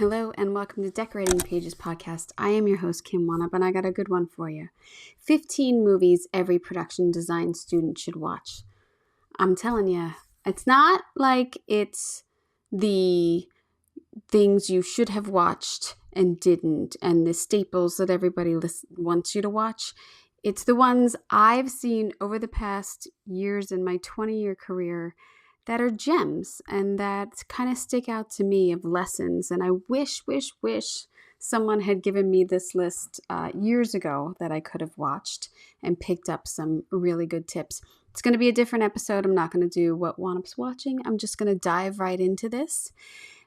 Hello and welcome to Decorating Pages podcast. I am your host, Kim Wannup, and I got a good one for you. 15 movies every production design student should watch. I'm telling you, it's not like it's the things you should have watched and didn't, and the staples that everybody wants you to watch. It's the ones I've seen over the past years in my 20-year career that are gems and that kind of stick out to me of lessons. And I wish someone had given me this list years ago that I could have watched and picked up some really good tips. It's going to be a different episode. I'm not going to do what Wannup's watching. I'm just going to dive right into this.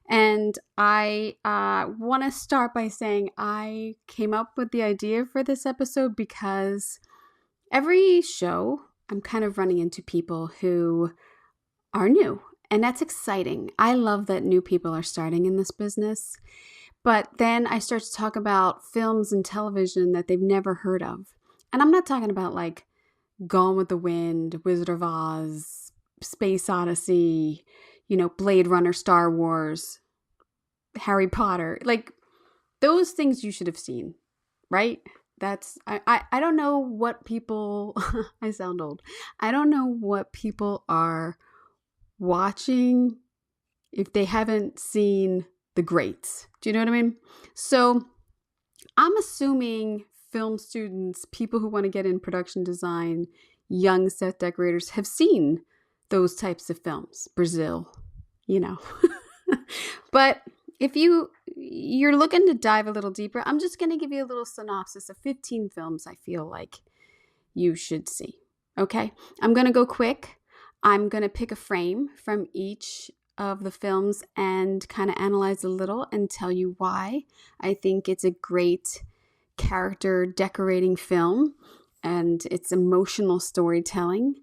And I want to start by saying I came up with the idea for this episode because every show I'm kind of running into people who are new, and that's exciting. I love that new people are starting in this business. But then I start to talk about films and television that they've never heard of. And I'm not talking about like Gone with the Wind, Wizard of Oz, Space Odyssey, Blade Runner, Star Wars, Harry Potter. Like those things you should have seen, right? I don't know what people, I sound old. I don't know what people are watching if they haven't seen the greats. Do you know what I mean? So I'm assuming film students, people who want to get in production design, young set decorators have seen those types of films. Brazil, But if you're looking to dive a little deeper, I'm just going to give you a little synopsis of 15 films I feel like you should see. Okay? I'm going to go quick. I'm going to pick a frame from each of the films and kind of analyze a little and tell you why I think it's a great character decorating film and it's emotional storytelling.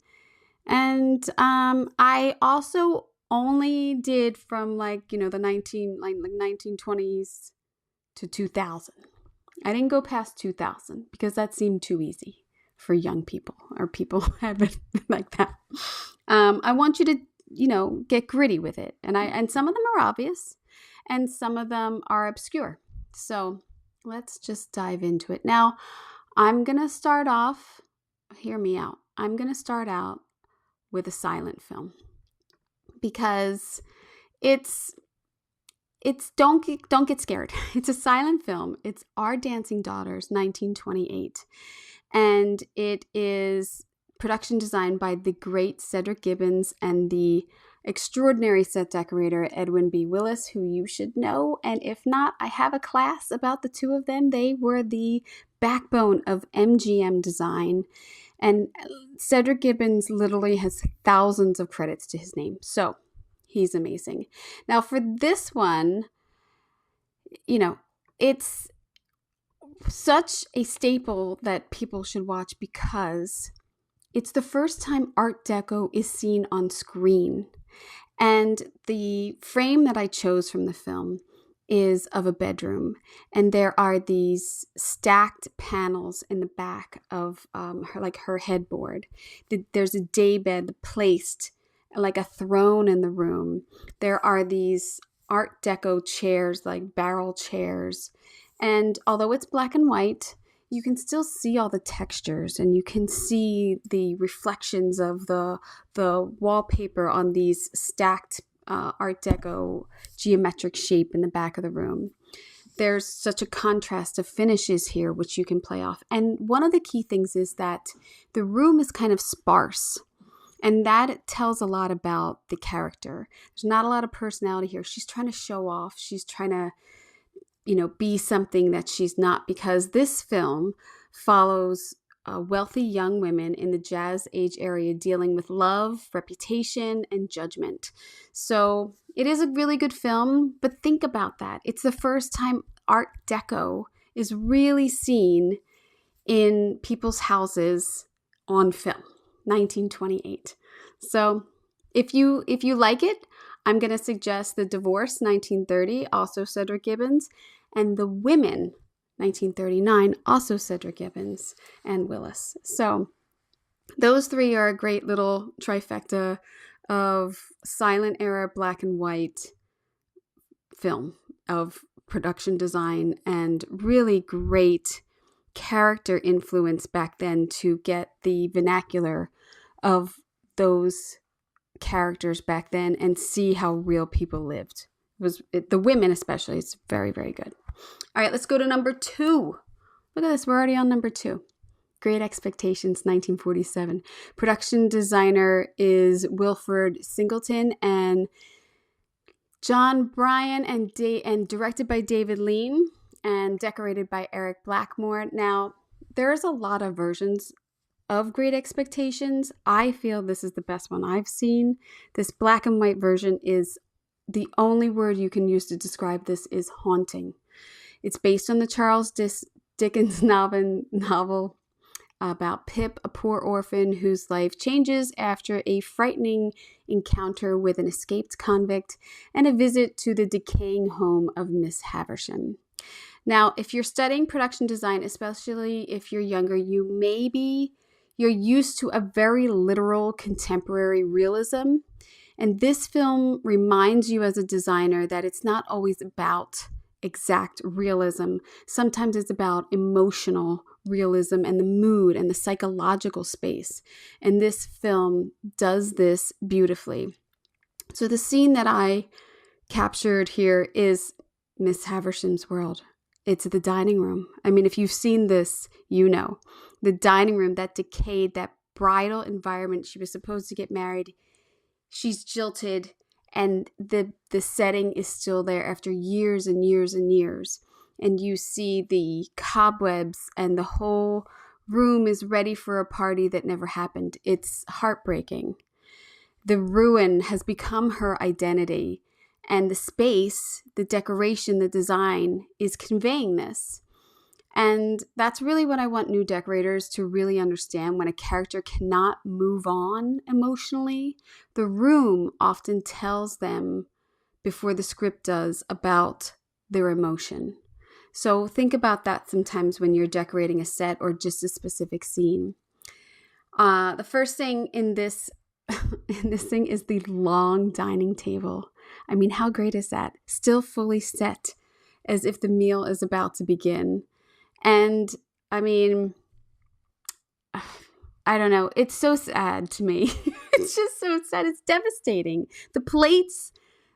And I also only did from the 1920s to 2000. I didn't go past 2000 because that seemed too easy for young people or people have it like that. I want you to, get gritty with it. And some of them are obvious and some of them are obscure. So let's just dive into it. Now, I'm going to start off, hear me out. I'm going to start out with a silent film because it's don't get scared. It's a silent film. It's Our Dancing Daughters, 1928. And it is production designed by the great Cedric Gibbons and the extraordinary set decorator Edwin B. Willis, who you should know. And if not, I have a class about the two of them. They were the backbone of MGM design. And Cedric Gibbons literally has thousands of credits to his name. So he's amazing. Now for this one, it's such a staple that people should watch because it's the first time Art Deco is seen on screen. And the frame that I chose from the film is of a bedroom. And there are these stacked panels in the back of her headboard. There's a daybed placed like a throne in the room. There are these Art Deco chairs, like barrel chairs. And although it's black and white, you can still see all the textures and you can see the reflections of the wallpaper on these stacked Art Deco geometric shape in the back of the room. There's such a contrast of finishes here, which you can play off. And one of the key things is that the room is kind of sparse. And that tells a lot about the character. There's not a lot of personality here. She's trying to show off. She's trying to be something that she's not, because this film follows wealthy young women in the Jazz Age area dealing with love, reputation, and judgment. So it is a really good film, but think about that. It's the first time Art Deco is really seen in people's houses on film, 1928. So if you like it, I'm going to suggest The Divorce, 1930, also Cedric Gibbons, and The Women, 1939, also Cedric Gibbons and Willis. So those three are a great little trifecta of silent era black and white film of production design and really great character influence back then to get the vernacular of those characters back then and see how real people lived. The women especially. It's very, very good. All right, let's go to number 2. Look at this. We're already on number 2. Great Expectations, 1947. Production designer is Wilfred Singleton and John Bryan, and directed by David Lean and decorated by Eric Blackmore. Now, there's a lot of versions of Great Expectations. I feel this is the best one I've seen. This black and white version is the only word you can use to describe this is haunting. It's based on the Charles Dickens novel about Pip, a poor orphan whose life changes after a frightening encounter with an escaped convict and a visit to the decaying home of Miss Havisham. Now, if you're studying production design, especially if you're younger, you're used to a very literal contemporary realism. And this film reminds you as a designer that it's not always about exact realism. Sometimes it's about emotional realism and the mood and the psychological space. And this film does this beautifully. So the scene that I captured here is Miss Havisham's world. It's the dining room. I mean, if you've seen this, you know. The dining room, that decayed, that bridal environment. She was supposed to get married. She's jilted, and the setting is still there after years and years and years. And you see the cobwebs, and the whole room is ready for a party that never happened. It's heartbreaking. The ruin has become her identity, and the space, the decoration, the design is conveying this. And that's really what I want new decorators to really understand. When a character cannot move on emotionally, the room often tells them before the script does about their emotion. So think about that sometimes when you're decorating a set or just a specific scene. The first thing in this thing is the long dining table. I mean, how great is that? Still fully set as if the meal is about to begin. And I mean, I don't know. It's so sad to me. It's just so sad. It's devastating. The plates,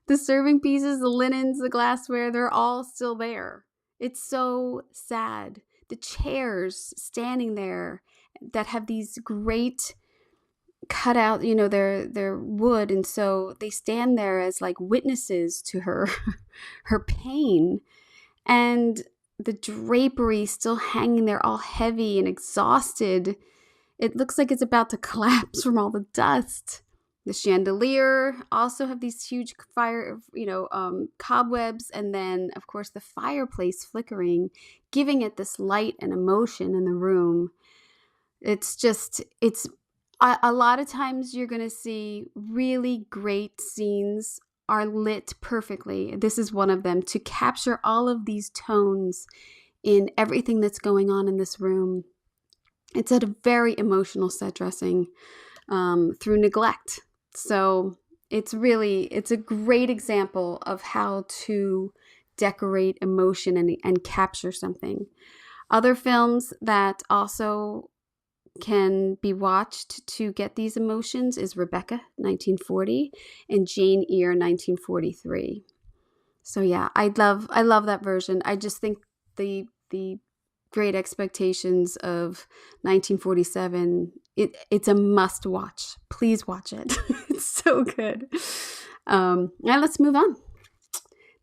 the serving pieces, the linens, the glassware, they're all still there. It's so sad. The chairs standing there that have these great cutout, they're wood. And so they stand there as like witnesses to her pain. And the drapery still hanging there all heavy and exhausted. It looks like it's about to collapse from all the dust. The chandelier also have these huge cobwebs. And then, of course, the fireplace flickering, giving it this light and emotion in the room. It's a lot of times you're going to see really great scenes are lit perfectly. This is one of them, to capture all of these tones in everything that's going on in this room. It's a very emotional set dressing through neglect. So it's a great example of how to decorate emotion and capture something. Other films that also can be watched to get these emotions is Rebecca, 1940, and Jane Eyre, 1943. So yeah, I love that version. I just think the Great Expectations of 1947, it's a must watch. Please watch it. It's so good. Now let's move on.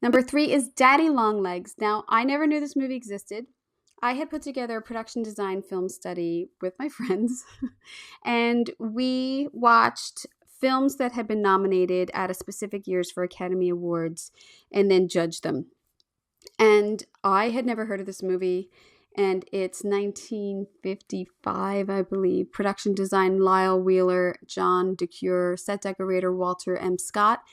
Number 3 is Daddy Longlegs. Now, I never knew this movie existed. I had put together a production design film study with my friends, and we watched films that had been nominated at a specific years for Academy Awards and then judged them. And I had never heard of this movie, and it's 1955, I believe. Production design, Lyle Wheeler, John DeCure, set decorator, Walter M. Scott,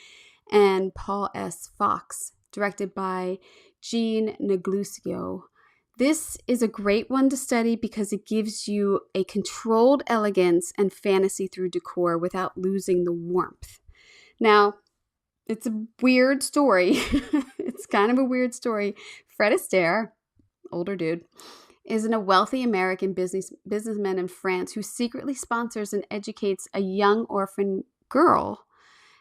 and Paul S. Fox, directed by Gene Negluscio. This is a great one to study because it gives you a controlled elegance and fantasy through decor without losing the warmth. Now, it's a weird story. It's kind of a weird story. Fred Astaire, older dude, is a wealthy American businessman in France who secretly sponsors and educates a young orphan girl.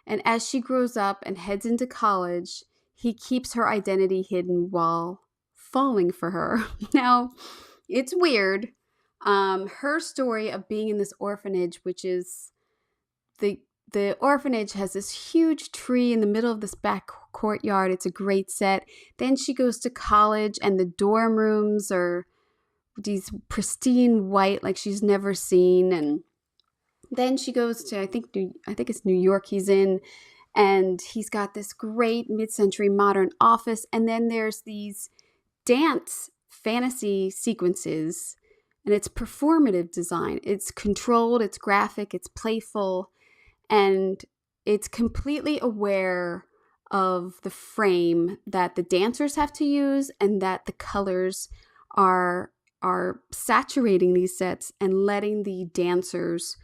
And as she grows up and heads into college, he keeps her identity hidden while falling for her. Now, it's weird. Her story of being in this orphanage, which is the orphanage has this huge tree in the middle of this back courtyard. It's a great set. Then she goes to college and the dorm rooms are these pristine white like she's never seen. And then she goes to, I think it's New York he's in, and he's got this great mid-century modern office. And then there's these dance fantasy sequences, and it's performative design. It's controlled, it's graphic, it's playful, and it's completely aware of the frame that the dancers have to use and that the colors are saturating these sets and letting the dancers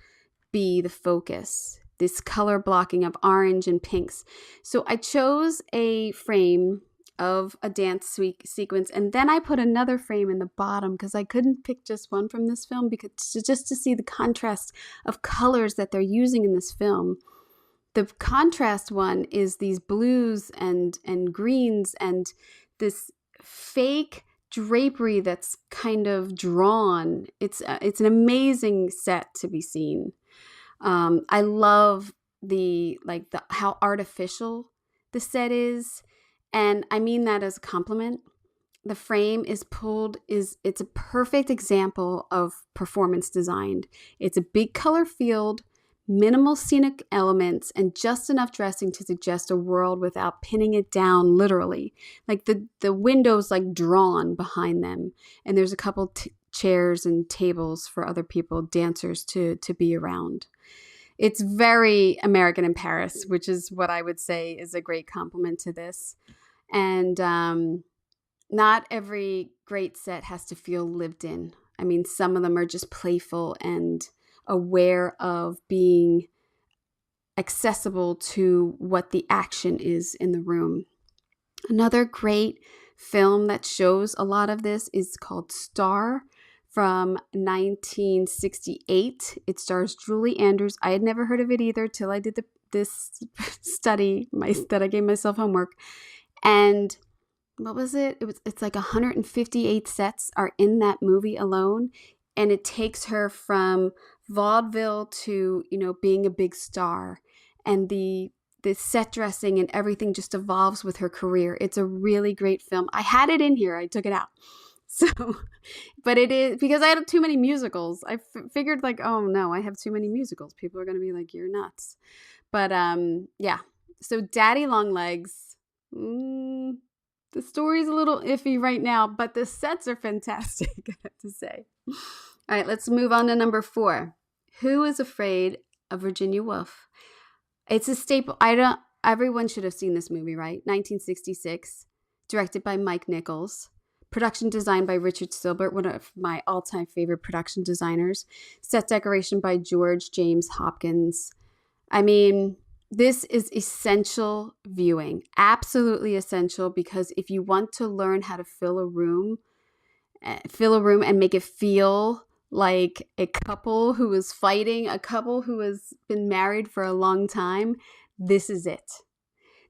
be the focus. This color blocking of orange and pinks. So I chose a frame of a dance sequence, and then I put another frame in the bottom because I couldn't pick just one from this film, because just to see the contrast of colors that they're using in this film. The contrast one is these blues and greens and this fake drapery that's kind of drawn. It's an amazing set to be seen. I love how artificial the set is. And I mean that as a compliment. The frame it's a perfect example of performance design. It's a big color field, minimal scenic elements, and just enough dressing to suggest a world without pinning it down literally. Like the windows like drawn behind them. And there's a couple chairs and tables for other people, dancers to be around. It's very American in Paris, which is what I would say is a great compliment to this. And not every great set has to feel lived in. I mean, some of them are just playful and aware of being accessible to what the action is in the room. Another great film that shows a lot of this is called Star from 1968. It stars Julie Andrews. I had never heard of it either till I did this study that I gave myself homework. And what was it? It's like 158 sets are in that movie alone. And it takes her from vaudeville to, being a big star. And the set dressing and everything just evolves with her career. It's a really great film. I had it in here. I took it out. So, but it is because I had too many musicals. I figured like, oh no, I have too many musicals. People are going to be like, you're nuts. But yeah. So Daddy Longlegs. The story's a little iffy right now, but the sets are fantastic, I have to say. All right, let's move on to number 4. Who is Afraid of Virginia Woolf? It's a staple. Everyone should have seen this movie, right? 1966, directed by Mike Nichols. Production design by Richard Silbert, one of my all-time favorite production designers. Set decoration by George James Hopkins. I mean, this is essential viewing, absolutely essential, because if you want to learn how to fill a room and make it feel like a couple who is fighting, a couple who has been married for a long time, this is it.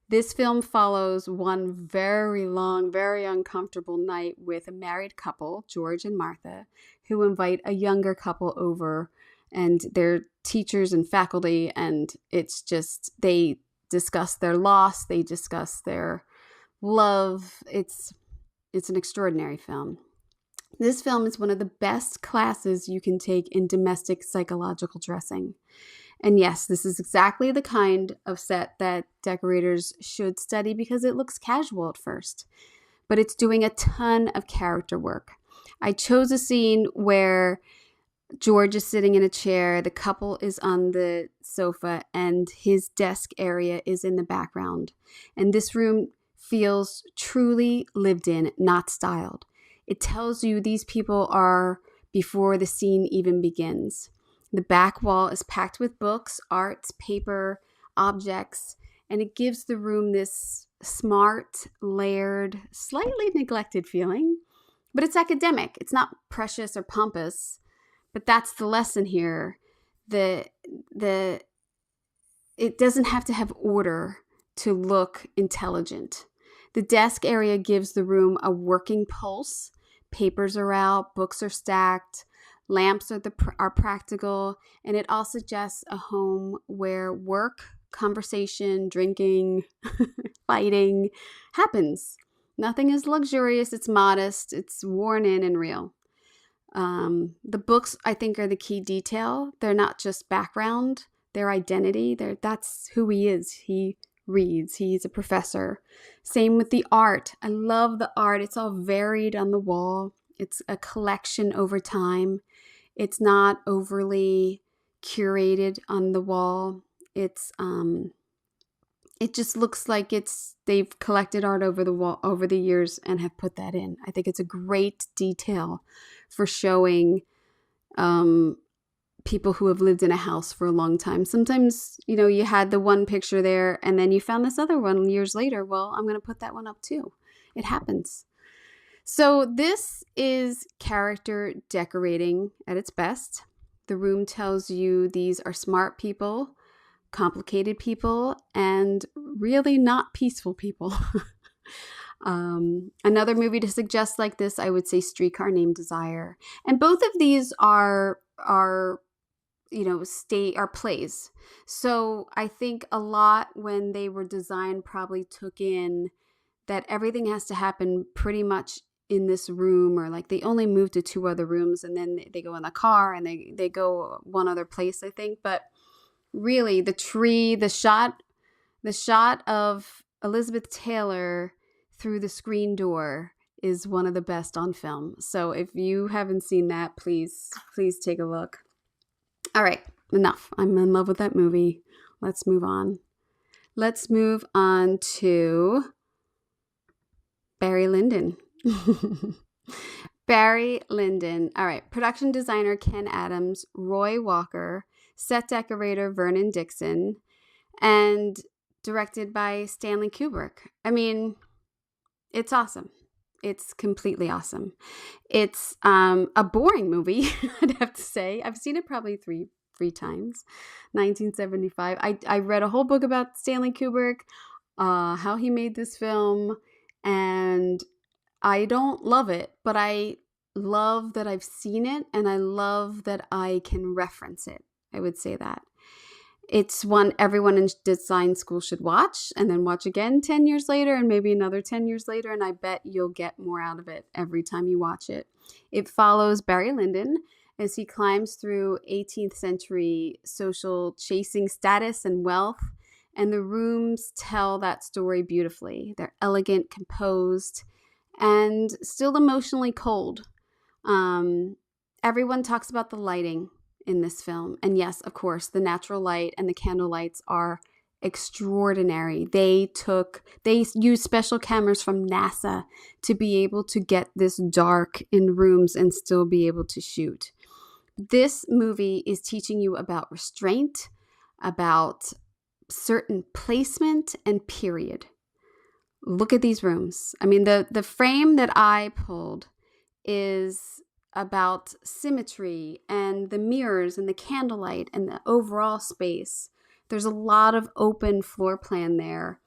This film follows one very long, very uncomfortable night with a married couple, George and Martha, who invite a younger couple over, and they're teachers and faculty, and it's just, they discuss their loss, they discuss their love. It's an extraordinary film. This film is one of the best classes you can take in domestic psychological dressing. And yes, this is exactly the kind of set that decorators should study because it looks casual at first, but it's doing a ton of character work. I chose a scene where George is sitting in a chair, the couple is on the sofa, and his desk area is in the background. And this room feels truly lived in, not styled. It tells you these people are before the scene even begins. The back wall is packed with books, arts, paper, objects, and it gives the room this smart, layered, slightly neglected feeling, but it's academic. It's not precious or pompous, but that's the lesson here. It doesn't have to have order to look intelligent. The desk area gives the room a working pulse. Papers are out, books are stacked, lamps are practical, and it all suggests a home where work, conversation, drinking, fighting happens. Nothing is luxurious, it's modest, it's worn in and real. The books, I think, are the key detail. They're not just background, they're identity. That's who he is. He reads. He's a professor. Same with the art. I love the art. It's all varied on the wall. It's a collection over time. It's not overly curated on the wall. It just looks like they've collected art over the wall over the years and have put that in. I think it's a great detail for showing people who have lived in a house for a long time. Sometimes, you had the one picture there and then you found this other one years later. Well, I'm going to put that one up too. It happens. So this is character decorating at its best. The room tells you these are smart people, complicated people, and really not peaceful people. Another movie to suggest like this, I would say Streetcar Named Desire. And both of these are plays. So I think a lot when they were designed probably took in that everything has to happen pretty much in this room, or like they only move to 2 other rooms and then they go in the car and they go one other place, I think. But really the tree, the shot of Elizabeth Taylor through the screen door is one of the best on film. So if you haven't seen that, please take a look. All right, enough. I'm in love with that movie. Let's move on. Let's move on to Barry Lyndon. Barry Lyndon. All right. Production designer Ken Adams, Roy Walker, set decorator Vernon Dixon, and directed by Stanley Kubrick. I mean, it's awesome. It's completely awesome. It's a boring movie, I'd have to say. I've seen it probably three times. 1975. I read a whole book about Stanley Kubrick, how he made this film, and I don't love it, but I love that I've seen it, and I love that I can reference it. I would say that. It's one everyone in design school should watch, and then watch again 10 years later, and maybe another 10 years later, and I bet you'll get more out of it every time you watch it. It follows Barry Lyndon as he climbs through 18th century social chasing status and wealth, and the rooms tell that story beautifully. They're elegant, composed, and still emotionally cold. Everyone talks about the lighting in this film. And yes, of course, the natural light and the candle lights are extraordinary. They used special cameras from NASA to be able to get this dark in rooms and still be able to shoot. This movie is teaching you about restraint, about certain placement, and period. Look at these rooms. I mean, the frame that I pulled is about symmetry and the mirrors and the candlelight and the overall space. There's a lot of open floor plan there.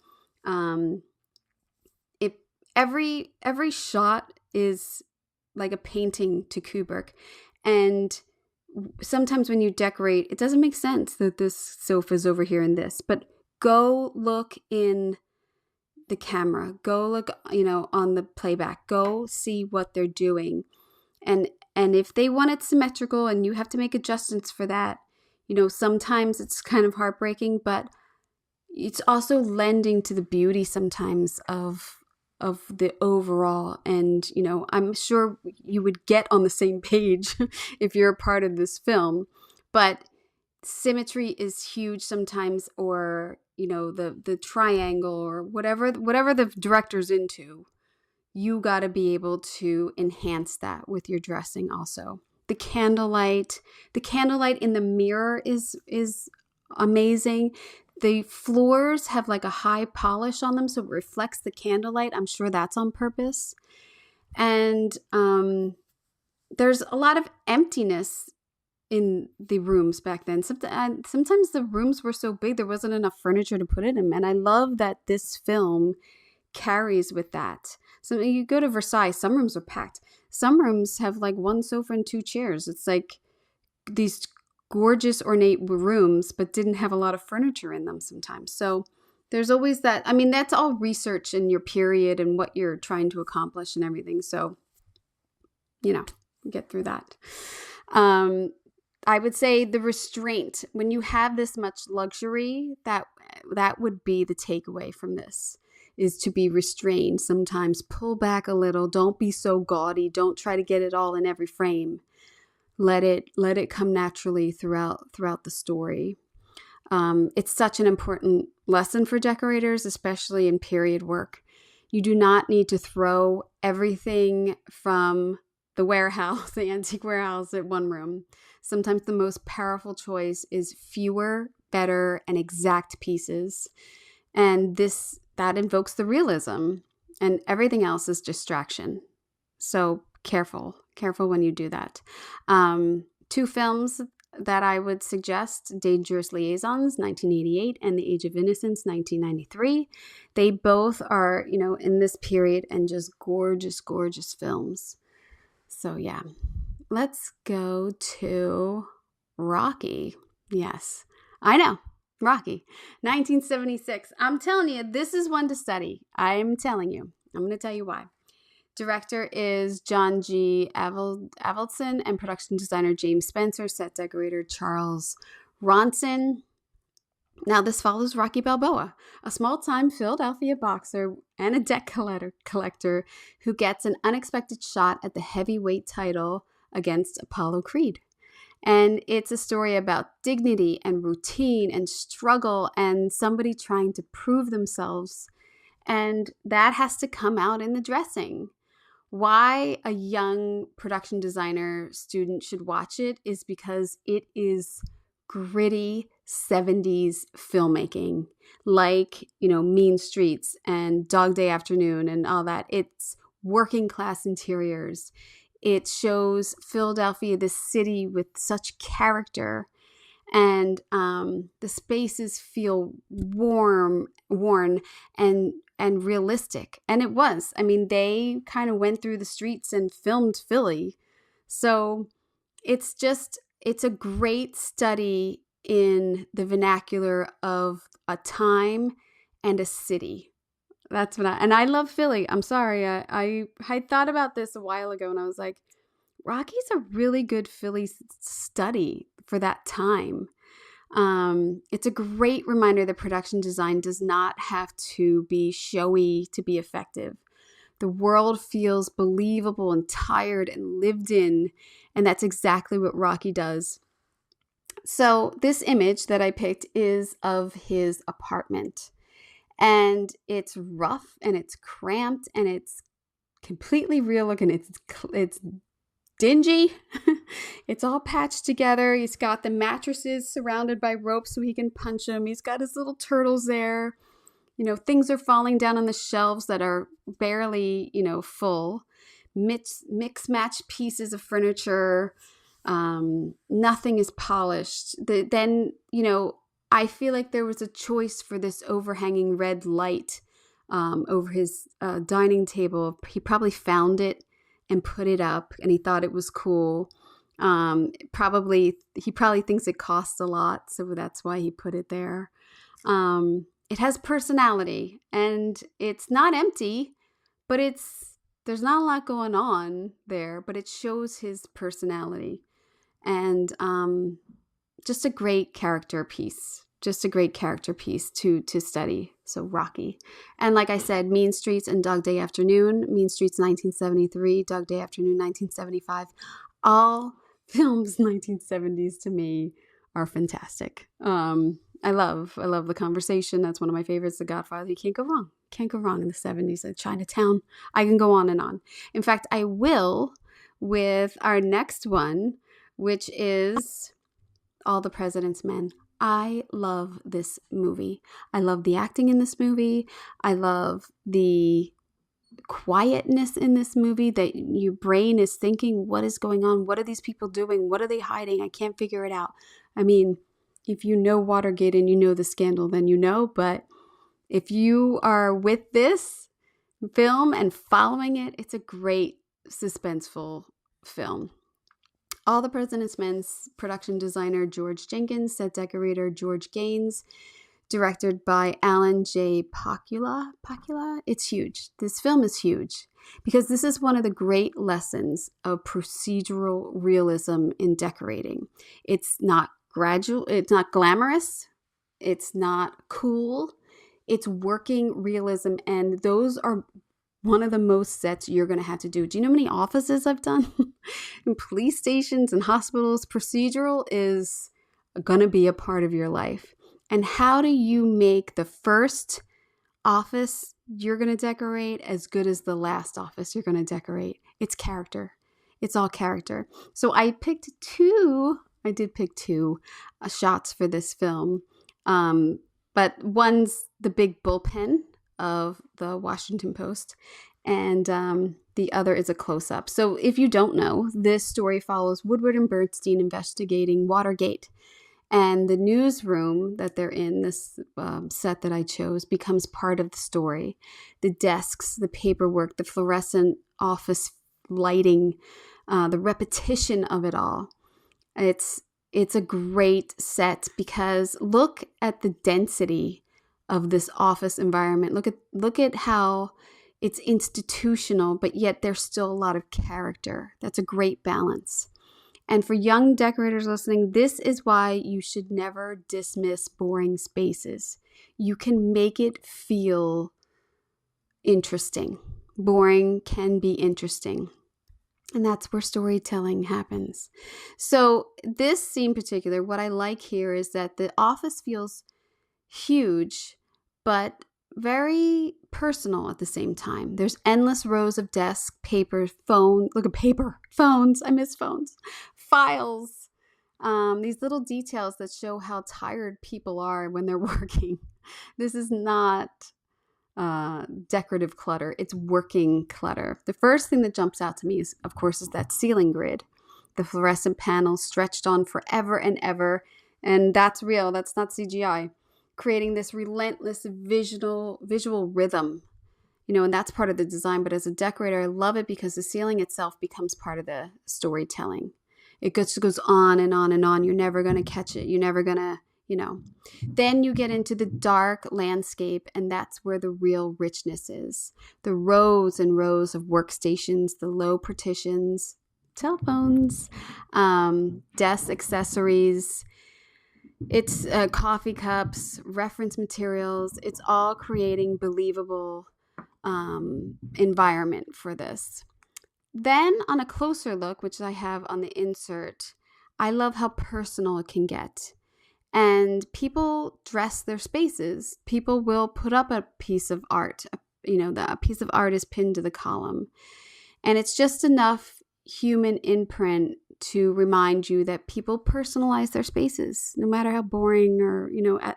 Every shot is like a painting to Kubrick. And sometimes when you decorate, it doesn't make sense that this sofa's over here and this, but go look in the camera, go look, on the playback, go see what they're doing. And if they want it symmetrical and you have to make adjustments for that, sometimes it's kind of heartbreaking, but it's also lending to the beauty sometimes of the overall. And, I'm sure you would get on the same page if you're a part of this film, but symmetry is huge sometimes, or, the triangle or whatever the director's into. You got to be able to enhance that with your dressing also. The candlelight in the mirror is amazing. The floors have like a high polish on them, so it reflects the candlelight. I'm sure that's on purpose. And there's a lot of emptiness in the rooms back then. Sometimes the rooms were so big there wasn't enough furniture to put in them. And I love that this film carries with that. So you go to Versailles, some rooms are packed. Some rooms have like one sofa and 2 chairs. It's like these gorgeous ornate rooms, but didn't have a lot of furniture in them sometimes. So there's always that. I mean, that's all research in your period and what you're trying to accomplish and everything. So, get through that. I would say the restraint, when you have this much luxury, that would be the takeaway from this, is to be restrained. Sometimes pull back a little. Don't be so gaudy. Don't try to get it all in every frame. Let it come naturally throughout the story. It's such an important lesson for decorators, especially in period work. You do not need to throw everything from the warehouse, the antique warehouse, at one room. Sometimes the most powerful choice is fewer, better, and exact pieces. And that invokes the realism, and everything else is distraction. So careful when you do that. 2 films that I would suggest: Dangerous Liaisons, 1988, and The Age of Innocence, 1993. They both are, in this period, and just gorgeous, gorgeous films. So yeah, let's go to Rocky. Yes, I know, Rocky, 1976. I'm telling you, this is one to study. I'm telling you. I'm going to tell you why. Director is John G. Avildsen, and production designer James Spencer, set decorator Charles Ronson. Now, this follows Rocky Balboa, a small-time Philadelphia boxer and a debt collector who gets an unexpected shot at the heavyweight title against Apollo Creed. And it's a story about dignity and routine and struggle and somebody trying to prove themselves. And that has to come out in the dressing. Why a young production designer student should watch it is because it is gritty 70s filmmaking, like, Mean Streets and Dog Day Afternoon and all that. It's working class interiors. It shows Philadelphia, this city with such character, and the spaces feel worn and realistic. And it was. I mean, they kind of went through the streets and filmed Philly. So it's a great study in the vernacular of a time and a city. That's what I love Philly. I'm sorry. I thought about this a while ago, and I was like, Rocky's a really good Philly study for that time. It's a great reminder that production design does not have to be showy to be effective. The world feels believable and tired and lived in, and that's exactly what Rocky does. So this image that I picked is of his apartment, and it's rough and it's cramped and it's completely real looking. It's dingy. It's all patched together. He's got the mattresses surrounded by ropes so he can punch them. He's got his little turtles there. Things are falling down on the shelves that are barely, full. Mix-match pieces of furniture. Nothing is polished. Then, I feel like there was a choice for this overhanging red light over his dining table. He probably found it and put it up, and he thought it was cool. He probably thinks it costs a lot, so that's why he put it there. It has personality, and it's not empty, but there's not a lot going on there, but it shows his personality. And just a great character piece. Just a great character piece to study. So Rocky. And like I said, Mean Streets and Dog Day Afternoon. Mean Streets 1973, Dog Day Afternoon 1975. All films 1970s to me are fantastic. I love the conversation. That's one of my favorites. The Godfather. You can't go wrong. Can't go wrong in the 70s. Like Chinatown. I can go on and on. In fact, I will with our next one, which is All the President's Men. I love this movie. I love the acting in this movie. I love the quietness in this movie, that your brain is thinking, what is going on? What are these people doing? What are they hiding? I can't figure it out. I mean, if you know Watergate and you know the scandal, then you know. But if you are with this film and following it, it's a great suspenseful film. All the President's Men's production designer George Jenkins, set decorator George Gaines, directed by Alan J. Pakula. It's huge. This film is huge because this is one of the great lessons of procedural realism in decorating. It's not it's not glamorous, it's not cool, it's working realism, and those are one of the most sets you're going to have to do. Do you know how many offices I've done? In police stations and hospitals, procedural is going to be a part of your life. And how do you make the first office you're going to decorate as good as the last office you're going to decorate? It's character. It's all character. So I did pick two shots for this film. But one's the big bullpen of the Washington Post, and the other is a close-up. So if you don't know, this story follows Woodward and Bernstein investigating Watergate, and the newsroom that they're in, this set that I chose, becomes part of the story. The desks, the paperwork, the fluorescent office lighting, the repetition of it all. It's a great set because look at the density of this office environment. Look at how it's institutional, but yet there's still a lot of character. That's a great balance. And for young decorators listening, this is why you should never dismiss boring spaces. You can make it feel interesting. Boring can be interesting. And that's where storytelling happens. So this scene in particular, what I like here is that the office feels huge, but very personal at the same time. There's endless rows of desks, paper, phone. Look at paper, phones. I miss phones. Files. These little details that show how tired people are when they're working. This is not decorative clutter. It's working clutter. The first thing that jumps out to me is, of course, is that ceiling grid. The fluorescent panels stretched on forever and ever. And that's real. That's not CGI. Creating this relentless visual rhythm, and that's part of the design. But as a decorator, I love it because the ceiling itself becomes part of the storytelling. It just goes on and on and on. You're never going to catch it. You're never going to, Then you get into the dark landscape, and that's where the real richness is. The rows and rows of workstations, the low partitions, telephones, desk accessories. It's coffee cups, reference materials. It's all creating believable environment for this. Then on a closer look, which I have on the insert, I love how personal it can get. And people dress their spaces. People will put up a piece of art. A piece of art is pinned to the column. And it's just enough human imprint to remind you that people personalize their spaces, no matter how boring or,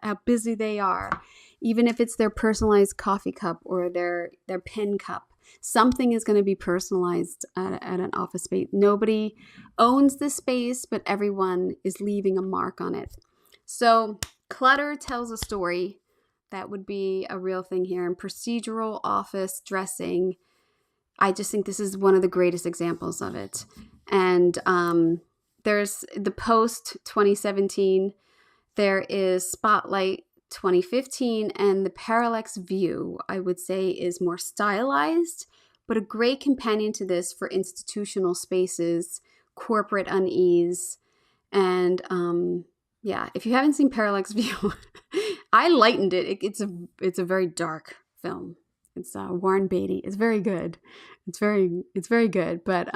how busy they are. Even if it's their personalized coffee cup or their pen cup, something is going to be personalized at an office space. Nobody owns the space, but everyone is leaving a mark on it. So clutter tells a story. That would be a real thing here. And procedural office dressing, I just think this is one of the greatest examples of it. And there's the Post 2017, there is Spotlight 2015, and the Parallax View, I would say, is more stylized, but a great companion to this for institutional spaces, corporate unease. And if you haven't seen Parallax View, I lightened it. It's a very dark film. It's Warren Beatty. It's very good. It's very good. But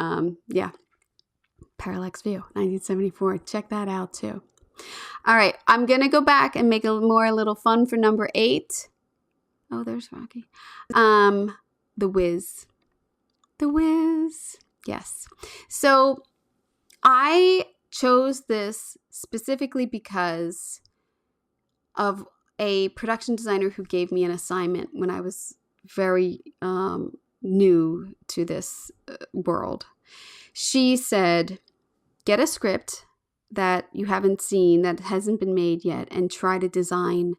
Parallax View, 1974. Check that out too. All right, I'm gonna go back and make a little fun for number 8. Oh, there's Rocky. The Wiz. The Wiz. Yes. So I chose this specifically because of a production designer who gave me an assignment when I was very new to this world. She said, get a script that you haven't seen, that hasn't been made yet, and try to design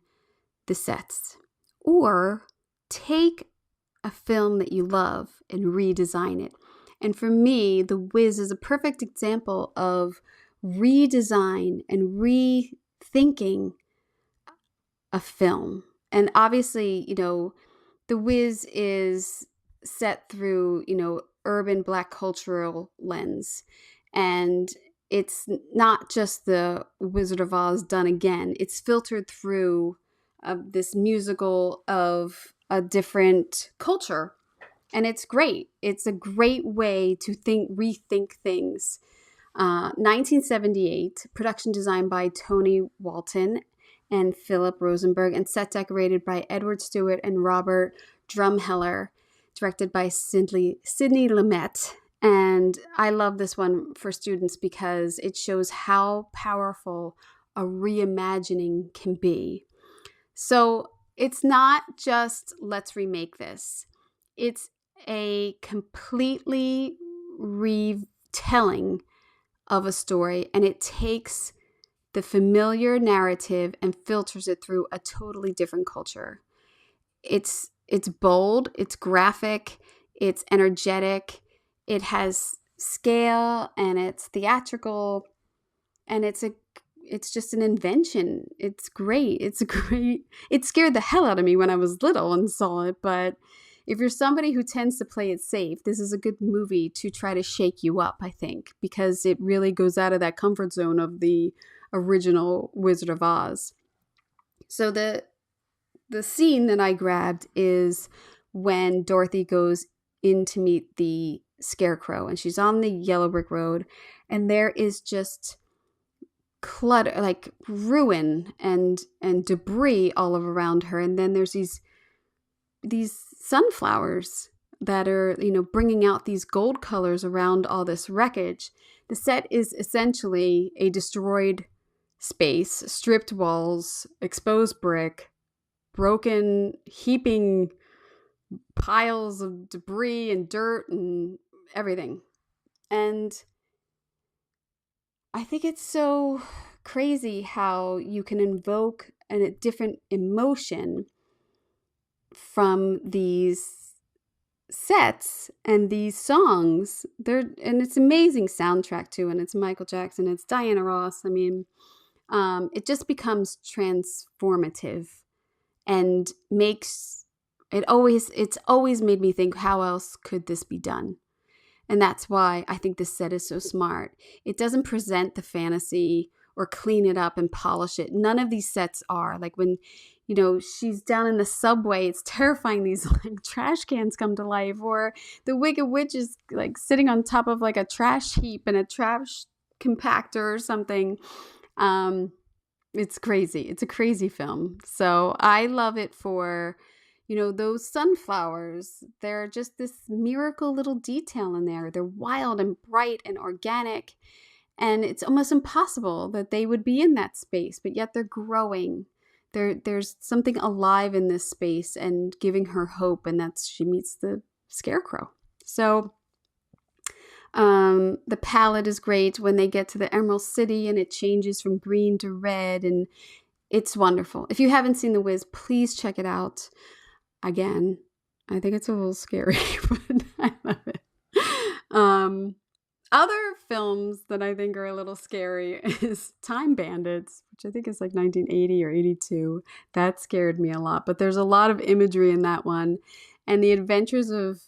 the sets. Or take a film that you love and redesign it. And for me, The Wiz is a perfect example of redesign and rethinking a film. And obviously, The Wiz is set through, urban Black cultural lens. And it's not just the Wizard of Oz done again. It's filtered through this musical of a different culture. And it's great. It's a great way to rethink things. 1978, production designed by Tony Walton and Philip Rosenberg, and set decorated by Edward Stewart and Robert Drumheller, directed by Sidney Lumet. And I love this one for students because it shows how powerful a reimagining can be. So it's not just let's remake this. It's a completely retelling of a story, and it takes the familiar narrative and filters it through a totally different culture. It's bold, it's graphic, it's energetic, it has scale, and it's theatrical, and it's just an invention. It's great. It scared the hell out of me when I was little and saw it, but if you're somebody who tends to play it safe, this is a good movie to try to shake you up, I think, because it really goes out of that comfort zone of the original Wizard of Oz. So the scene that I grabbed is when Dorothy goes in to meet the Scarecrow, and she's on the yellow brick road, and there is just clutter, like ruin and debris all around her. And then there's these sunflowers that are, bringing out these gold colors around all this wreckage. The set is essentially a destroyed space, stripped walls, exposed brick, broken, heaping piles of debris and dirt and everything. And I think it's so crazy how you can invoke a different emotion from these sets and these songs. And it's amazing soundtrack too, and it's Michael Jackson, it's Diana Ross. I mean, it just becomes transformative and it's always made me think, how else could this be done? And that's why I think this set is so smart. It doesn't present the fantasy or clean it up and polish it. None of these sets are. Like when, she's down in the subway, it's terrifying. These like trash cans come to life, or the Wicked Witch is like sitting on top of like a trash heap in a trash compactor or something. It's crazy. It's a crazy film. So I love it for, those sunflowers. They're just this miracle little detail in there. They're wild and bright and organic. And it's almost impossible that they would be in that space, but yet they're growing. There's something alive in this space and giving her hope, and that's she meets the Scarecrow. So the palette is great when they get to the Emerald City, and it changes from green to red, and it's wonderful. If you haven't seen The Wiz, please check it out. Again, I think it's a little scary, but I love it. Other films that I think are a little scary is Time Bandits, which I think is like 1980 or 82. That scared me a lot, but there's a lot of imagery in that one. And The Adventures of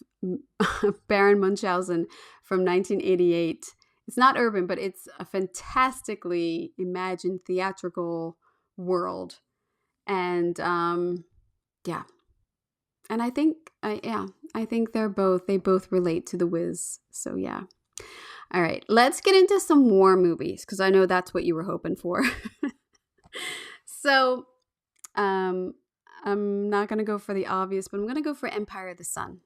Baron Munchausen from 1988. It's not urban, but it's a fantastically imagined theatrical world. And yeah. And I think they both relate to The Wiz. So yeah. All right, let's get into some war movies, because I know that's what you were hoping for. So I'm not going to go for the obvious, but I'm going to go for Empire of the Sun.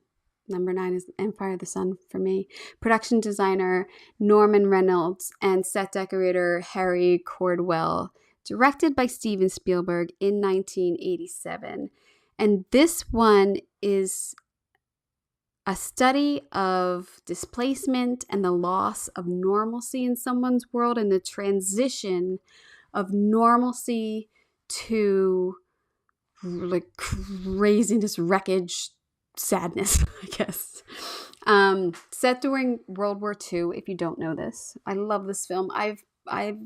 Number 9 is Empire of the Sun for me. Production designer Norman Reynolds and set decorator Harry Cordwell directed by Steven Spielberg in 1987. And this one is a study of displacement and the loss of normalcy in someone's world and the transition of normalcy to like craziness, wreckage, sadness, I guess. Set during World War II, if you don't know this. I love this film. I've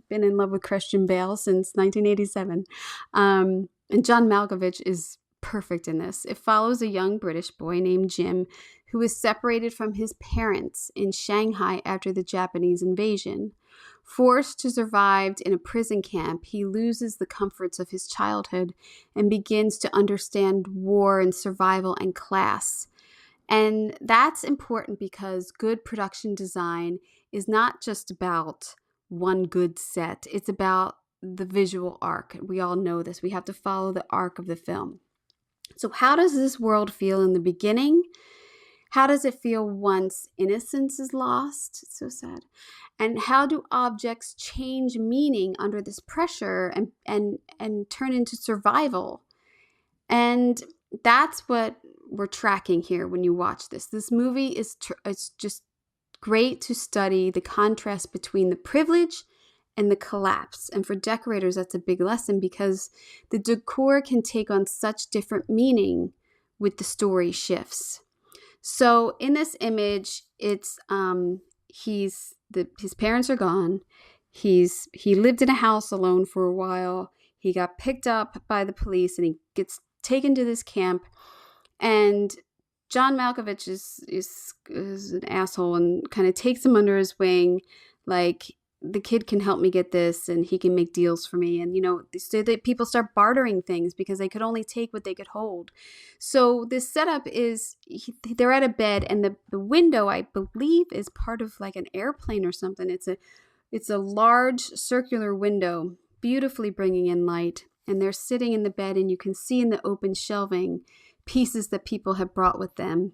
been in love with Christian Bale since 1987. And John Malkovich is perfect in this. It follows a young British boy named Jim who is separated from his parents in Shanghai after the Japanese invasion. Forced to survive in a prison camp, he loses the comforts of his childhood and begins to understand war and survival and class. And that's important because good production design is not just about one good set. It's about the visual arc. We all know this. We have to follow the arc of the film. So how does this world feel in the beginning? How does it feel once innocence is lost? It's so sad. And how do objects change meaning under this pressure and turn into survival? And that's what we're tracking here when you watch this. This movie it's just great to study the contrast between the privilege and the collapse. And for decorators, that's a big lesson because the decor can take on such different meaning with the story shifts. So in this image, it's his parents are gone. He lived in a house alone for a while. He got picked up by the police and he gets taken to this camp. And John Malkovich is an asshole and kind of takes him under his wing, like, the kid can help me get this and he can make deals for me. And, so that people start bartering things because they could only take what they could hold. So this setup is, they're at a bed and the window, I believe, is part of like an airplane or something. It's a large circular window, beautifully bringing in light. And they're sitting in the bed and you can see in the open shelving pieces that people have brought with them.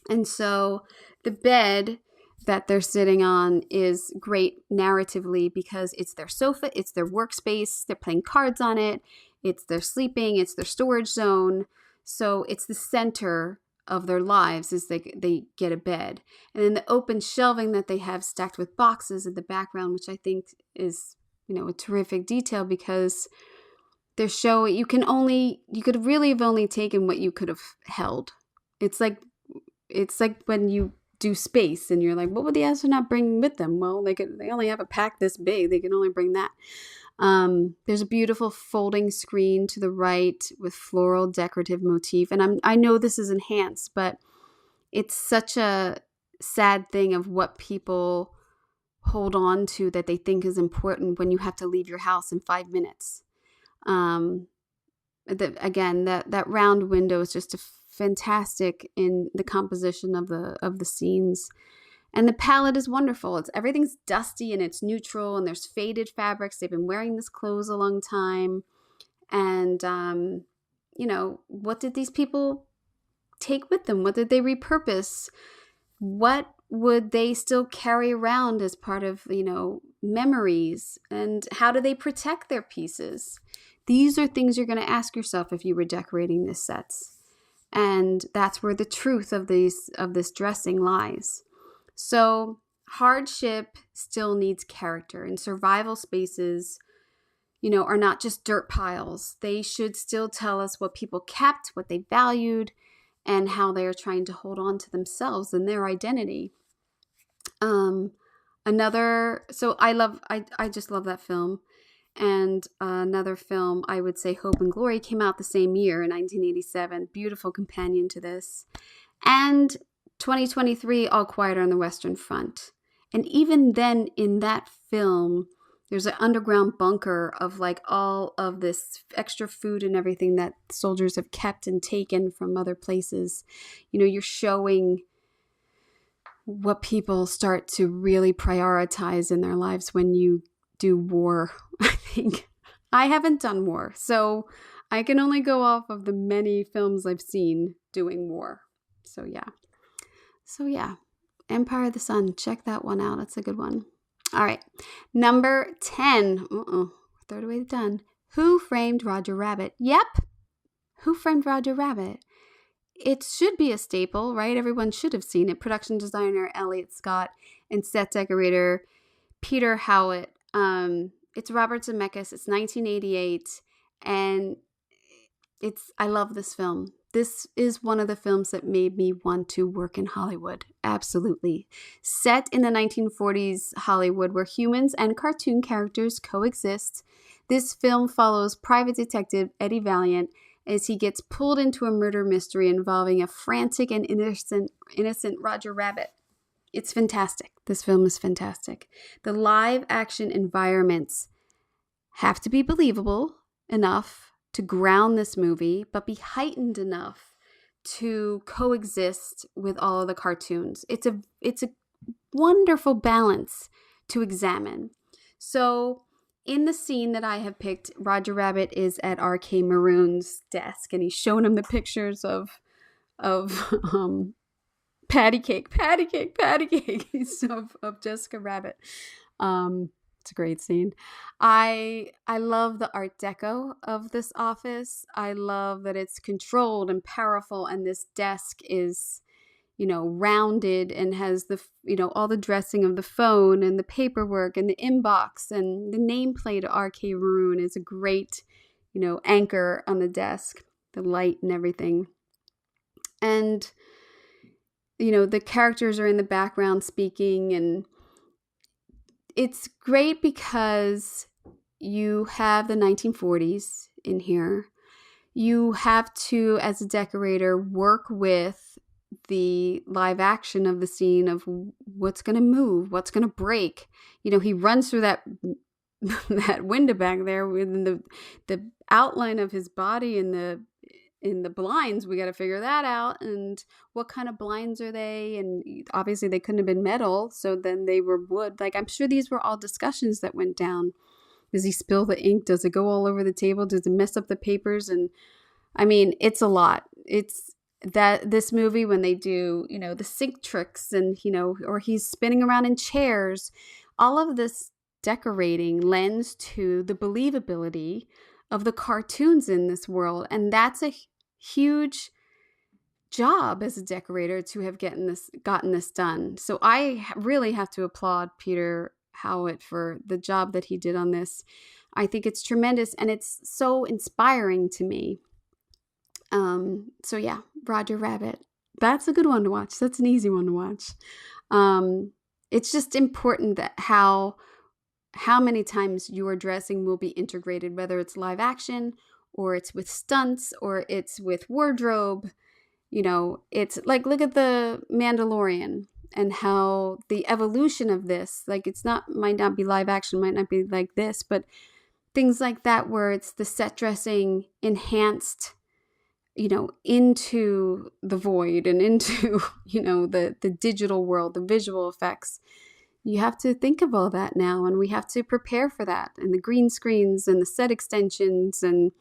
And so the bed that they're sitting on is great narratively because it's their sofa, it's their workspace, they're playing cards on it, it's their sleeping, it's their storage zone. So it's the center of their lives is they get a bed. And then the open shelving that they have stacked with boxes in the background, which I think is, a terrific detail because they're showing you could really have only taken what you could have held. It's like when you do space and you're like, what would the astronaut bring with them? Well, they only have a pack this big. They can only bring that. There's a beautiful folding screen to the right with floral decorative motif. And I know this is enhanced, but it's such a sad thing of what people hold on to that they think is important when you have to leave your house in 5 minutes. That round window is just fantastic in the composition of the scenes, and the palette is wonderful. Everything's dusty and it's neutral, and there's faded fabrics. They've been wearing this clothes a long time, and what did these people take with them? What did they repurpose? What would they still carry around as part of memories, and how do they protect their pieces? These are things you're going to ask yourself if you were decorating this sets. And that's where the truth of this dressing lies. So hardship still needs character, and survival spaces, are not just dirt piles. They should still tell us what people kept, what they valued, and how they are trying to hold on to themselves and their identity. I just love that film. And another film, I would say Hope and Glory, came out the same year in 1987. Beautiful companion to this. And 2023, All Quiet on the Western Front. And even then in that film, there's an underground bunker of like all of this extra food and everything that soldiers have kept and taken from other places. You're showing what people start to really prioritize in their lives when you do war. I think I haven't done war, so I can only go off of the many films I've seen doing war. So yeah, Empire of the Sun, check that one out. That's a good one. All right, number 10. Throw it away done. Who Framed Roger Rabbit? Yep. Who Framed Roger Rabbit? It should be a staple, right? Everyone should have seen it. Production designer Elliot Scott and set decorator Peter Howitt. It's Robert Zemeckis. It's 1988, and I love this film. This is one of the films that made me want to work in Hollywood. Absolutely. Set in the 1940s Hollywood, where humans and cartoon characters coexist, this film follows private detective Eddie Valiant as he gets pulled into a murder mystery involving a frantic and innocent Roger Rabbit. It's fantastic. This film is fantastic. The live action environments have to be believable enough to ground this movie, but be heightened enough to coexist with all of the cartoons. It's a wonderful balance to examine. So in the scene that I have picked, Roger Rabbit is at R.K. Maroon's desk, and he's showing him the pictures of patty cake of Jessica Rabbit. It's a great scene. I love the Art Deco of this office. I love that it's controlled and powerful, and this desk is, rounded and has the, all the dressing of the phone and the paperwork and the inbox, and the nameplate of R.K. Maroon is a great, anchor on the desk, the light and everything. And, the characters are in the background speaking, and it's great because you have the 1940s in here. You have to, as a decorator, work with the live action of the scene of what's going to move, what's going to break. He runs through that window back there with the outline of his body in the blinds. We got to figure that out. And what kind of blinds are they? And obviously they couldn't have been metal, so then they were wood. I'm sure these were all discussions that went down. Does he spill the ink? Does it go all over the table? Does it mess up the papers? And it's a lot. It's that this movie, when they do, the sink tricks and, or he's spinning around in chairs, all of this decorating lends to the believability of the cartoons in this world. And that's a huge job as a decorator to have gotten this done. So I really have to applaud Peter Howitt for the job that he did on this. I think it's tremendous, and it's so inspiring to me. So yeah, Roger Rabbit. That's a good one to watch. That's an easy one to watch. It's just important that how many times your dressing will be integrated, whether it's live action or it's with stunts or it's with wardrobe. It's like, look at the Mandalorian and how the evolution of this, might not be live action, might not be like this, but things like that where it's the set dressing enhanced, into the void and into, the digital world, the visual effects. You have to think of all that now, and we have to prepare for that, and the green screens and the set extensions and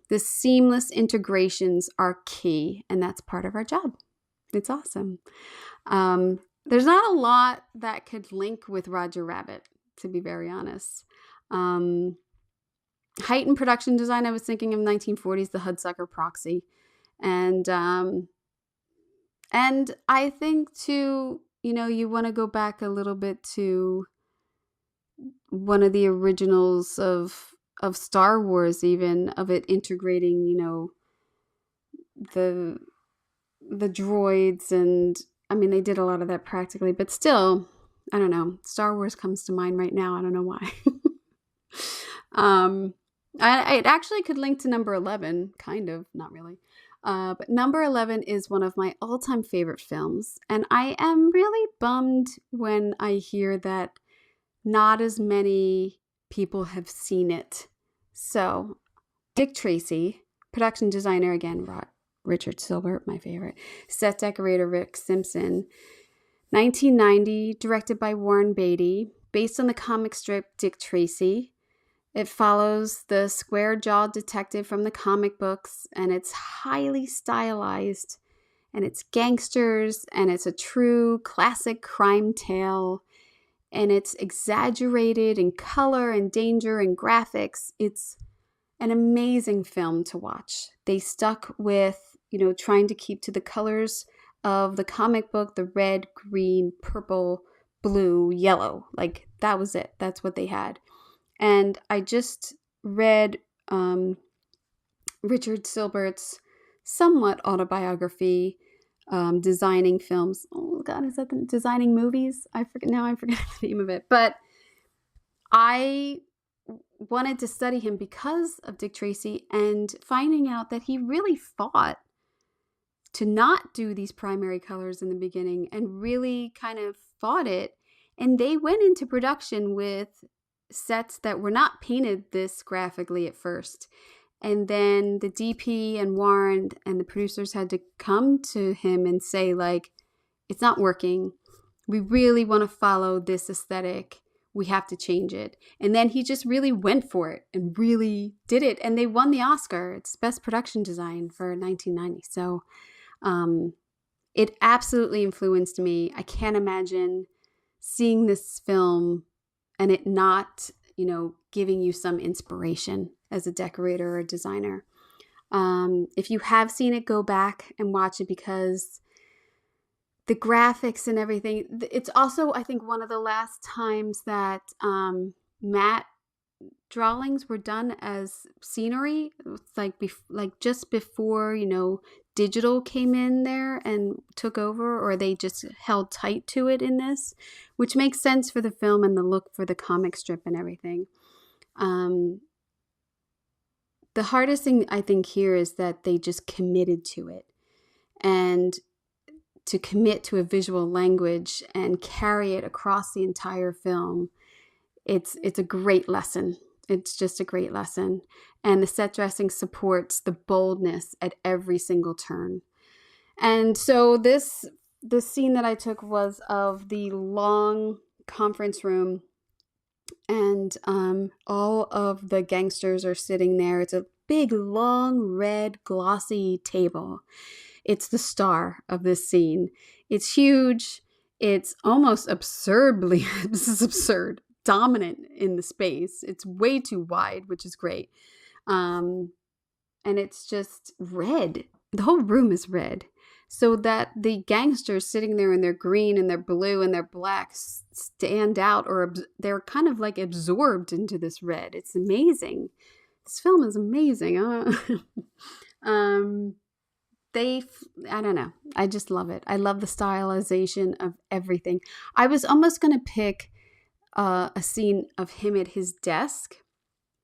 the seamless integrations are key, and that's part of our job. It's awesome. There's not a lot that could link with Roger Rabbit, to be very honest. Heightened production design, I was thinking of 1940s, the Hudsucker Proxy. And I think too, you want to go back a little bit to one of the originals of Star Wars, even, of it integrating, the droids, and they did a lot of that practically, but still, I don't know. Star Wars comes to mind right now. I don't know why. It actually could link to number 11, kind of, not really. But number 11 is one of my all-time favorite films, and I am really bummed when I hear that not as many people have seen it. So, Dick Tracy, production designer again, Richard Silver, my favorite, set decorator Rick Simpson, 1990, directed by Warren Beatty, based on the comic strip Dick Tracy. It follows the square-jawed detective from the comic books, and it's highly stylized, and it's gangsters, and it's a true classic crime tale. and it's exaggerated in color and danger and graphics. It's an amazing film to watch. They stuck with, trying to keep to the colors of the comic book, the red, green, purple, blue, yellow. Like that was it. That's what they had. And I just read Richard Silbert's somewhat autobiography, designing films. Oh God, is that designing movies? I forget the name of it. But I wanted to study him because of Dick Tracy, and finding out that he really fought to not do these primary colors in the beginning and really kind of fought it. And they went into production with sets that were not painted this graphically at first. And then the DP and Warren and the producers had to come to him and say, like, it's not working. We really want to follow this aesthetic. We have to change it. And then he just really went for it and really did it. And they won the Oscar. It's Best Production Design for 1990. So it absolutely influenced me. I can't imagine seeing this film and it not, giving you some inspiration as a decorator or a designer. If you have seen it, go back and watch it, because the graphics and everything, it's also, I think, one of the last times that matte drawings were done as scenery. It's like just before, digital came in there and took over, or they just held tight to it in this, which makes sense for the film and the look for the comic strip and everything. The hardest thing I think here is that they just committed to it, and to commit to a visual language and carry it across the entire film. It's a great lesson. It's just a great lesson. And the set dressing supports the boldness at every single turn. And so the scene that I took was of the long conference room, and all of the gangsters are sitting there. It's a big, long, red, glossy table. It's the star of this scene. It's huge. It's almost absurdly, this is absurd, dominant in the space. It's way too wide, which is great. And it's just red. The whole room is red. So that the gangsters sitting there in their green and their blue and their black stand out, or they're kind of like absorbed into this red. It's amazing. This film is amazing. I don't know. I just love it. I love the stylization of everything. I was almost going to pick a scene of him at his desk,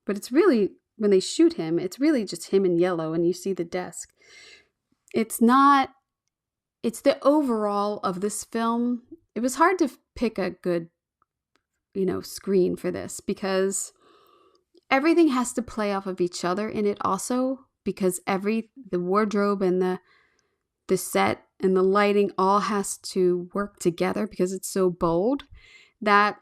but it's really, when they shoot him, it's really just him in yellow and you see the desk. It's the overall of this film. It was hard to pick a good, screen for this, because everything has to play off of each other in it also, because the wardrobe and the set and the lighting all has to work together, because it's so bold that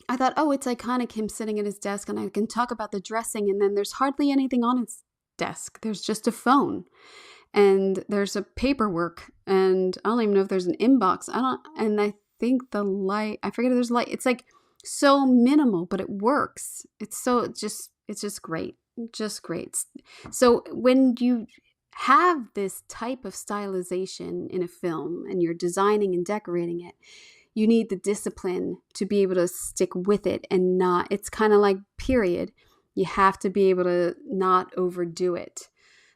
I thought, oh, it's iconic, him sitting at his desk, and I can talk about the dressing, and then there's hardly anything on his desk. There's just a phone, and there's a paperwork, and I don't even know if there's an inbox. And I think the light, I forget if there's light. It's like so minimal, but it works. It's just great. Just great. So when you have this type of stylization in a film and you're designing and decorating it, you need the discipline to be able to stick with it and not, it's kind of like period. You have to be able to not overdo it.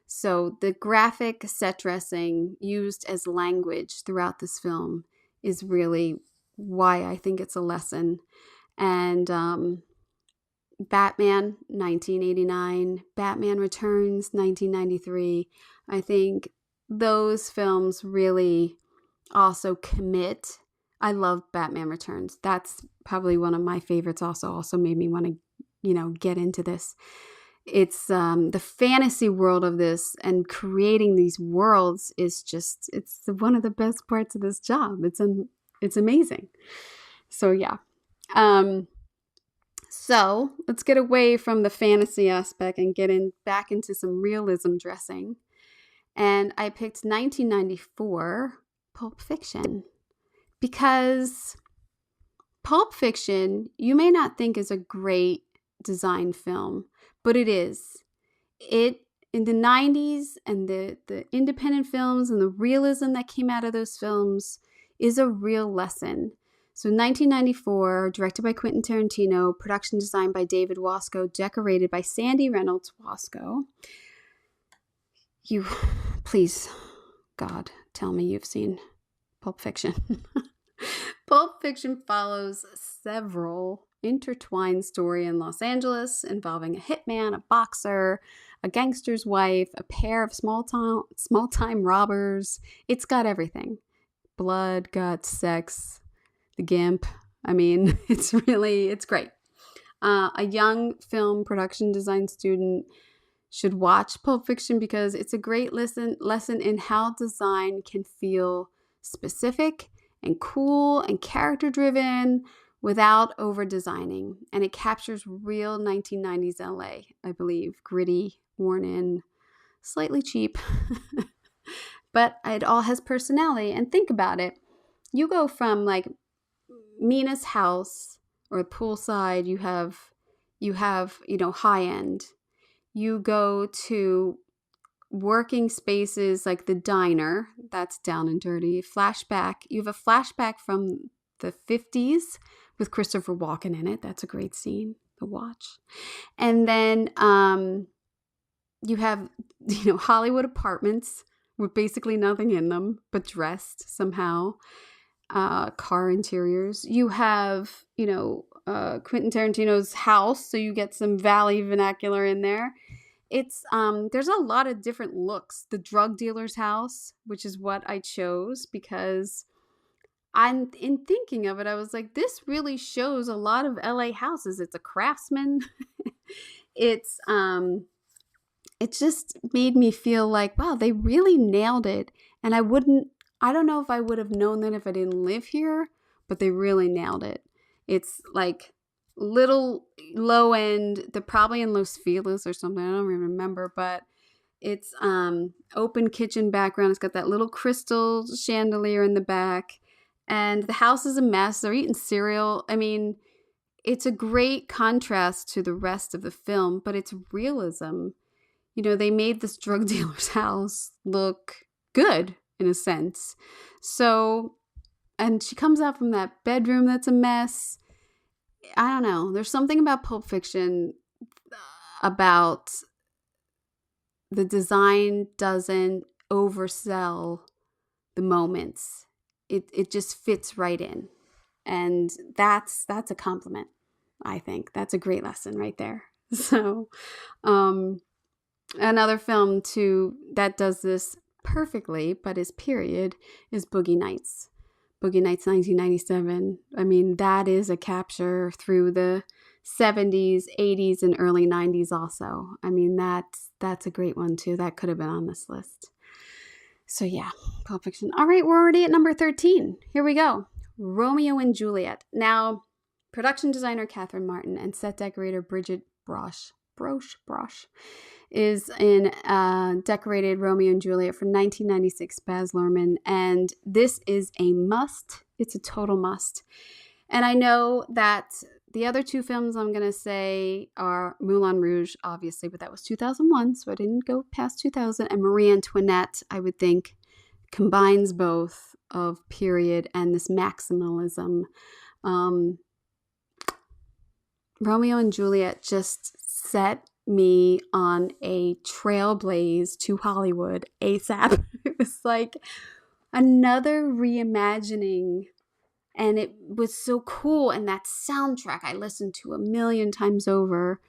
So the graphic set dressing used as language throughout this film is really why I think it's a lesson. And Batman, 1989, Batman Returns, 1993. I think those films really also commit. I love Batman Returns. That's probably one of my favorites also made me want to, get into this. It's the fantasy world of this, and creating these worlds is just, it's one of the best parts of this job. It's amazing. So yeah. So let's get away from the fantasy aspect and get back into some realism dressing. And I picked 1994 Pulp Fiction, because Pulp Fiction, you may not think is a great design film, but it is. It in the 90s and the independent films and the realism that came out of those films is a real lesson. So 1994, directed by Quentin Tarantino, production designed by David Wasco, decorated by Sandy Reynolds Wasco. You, please, God, tell me you've seen Pulp Fiction. Pulp Fiction follows several intertwined stories in Los Angeles involving a hitman, a boxer, a gangster's wife, a pair of small-time robbers. It's got everything. Blood, guts, sex, the gimp. I mean, it's great. A young film production design student should watch Pulp Fiction because it's a great lesson in how design can feel specific and cool and character-driven without over-designing. And it captures real 1990s LA, I believe. Gritty, worn in, slightly cheap. But it all has personality. And think about it. You go from like Mina's house or poolside, you have, high end. You go to working spaces like the diner, that's down and dirty. Flashback. You have a flashback from the 50s with Christopher Walken in it. That's a great scene to watch. And then you have, Hollywood apartments with basically nothing in them, but dressed somehow. Car interiors. You have, Quentin Tarantino's house, so you get some Valley vernacular in there. It's there's a lot of different looks. The drug dealer's house, which is what I chose because in thinking of it, I was like, this really shows a lot of LA houses. It's a Craftsman. It just made me feel like, wow, they really nailed it. And I don't know if I would have known that if I didn't live here, but they really nailed it. It's like little low end. They're probably in Los Feliz or something. I don't even remember, but it's open kitchen background. It's got that little crystal chandelier in the back, and the house is a mess. They're eating cereal. I mean, it's a great contrast to the rest of the film, but it's realism. They made this drug dealer's house look good in a sense. So, and she comes out from that bedroom that's a mess. I don't know. There's something about Pulp Fiction about the design doesn't oversell the moments. It just fits right in. And that's a compliment, I think. That's a great lesson right there. So, another film too that does this perfectly, but is period, is Boogie Nights. Boogie Nights 1997. I mean, that is a capture through the 70s, 80s, and early 90s also. I mean, that's a great one too. That could have been on this list. So yeah, Pulp Fiction. All right, we're already at number 13. Here we go. Romeo and Juliet. Now, production designer Catherine Martin and set decorator Bridget Brosh is in decorated Romeo and Juliet for 1996 Baz Luhrmann, and this is a must. It's a total must. And I know that the other two films I'm going to say are Moulin Rouge, obviously, but that was 2001, so I didn't go past 2000, and Marie Antoinette, I would think, combines both of period and this maximalism. Romeo and Juliet just set me on a trailblaze to Hollywood ASAP. It was like another reimagining, and it was so cool. And that soundtrack I listened to a million times over.